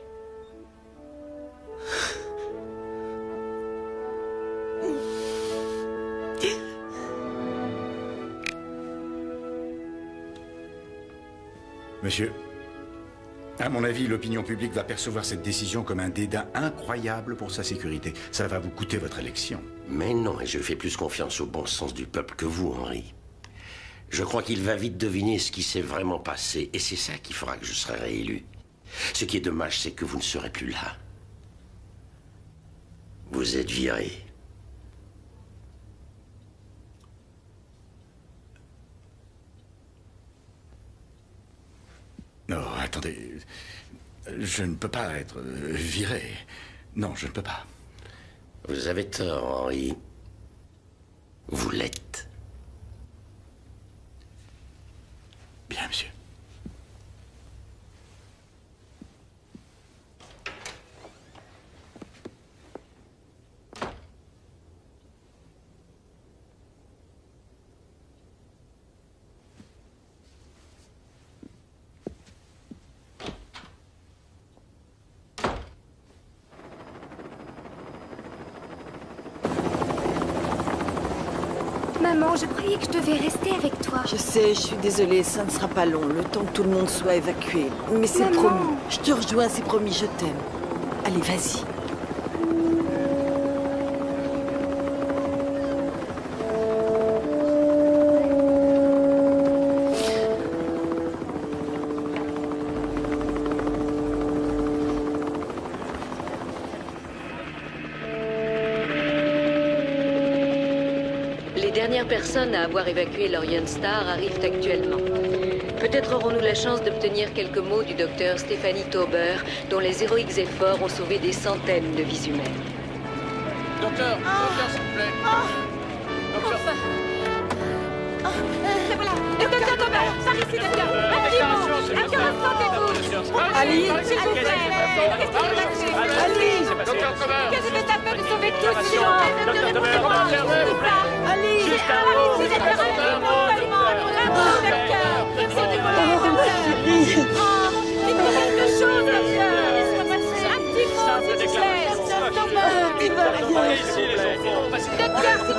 Monsieur, à mon avis, l'opinion publique va percevoir cette décision comme un dédain incroyable pour sa sécurité. Ça va vous coûter votre élection. Mais non, et je fais plus confiance au bon sens du peuple que vous, Henri. Je crois qu'il va vite deviner ce qui s'est vraiment passé, et c'est ça qui fera que je serai réélu. Ce qui est dommage, c'est que vous ne serez plus là. Vous êtes viré. Non, attendez. Je ne peux pas être viré. Non, je ne peux pas. Vous avez tort, Henri. Vous l'êtes. Bien, monsieur. Maman, je croyais que je devais rester avec toi. je sais, je suis désolée, ça ne sera pas long, le temps que tout le monde soit évacué. Mais c'est Maman. promis. Je te rejoins, c'est promis, je t'aime. Allez, vas-y. Les dernières personnes à avoir évacué l'Orient Star arrivent actuellement. Peut-être aurons-nous la chance d'obtenir quelques mots du docteur Stéphanie Tauber, dont les héroïques efforts ont sauvé des centaines de vies humaines. Docteur, s'il vous plaît. Docteur. Et voilà, le docteur Tauber, par ici, docteur. À quelle heure sentez-vous? Ali, s'il vous plaît. Qu'est-ce que vous faites? Ali, Docteur Tauber. Qu'est-ce que ça fait de sauver tous ces gens? Docteur Tauber, observez. Ali, Juste un mot. Docteur Tauber, quelque chose, docteur. Un petit mot, s'il vous plaît. Ici, les enfants. Docteur, s'il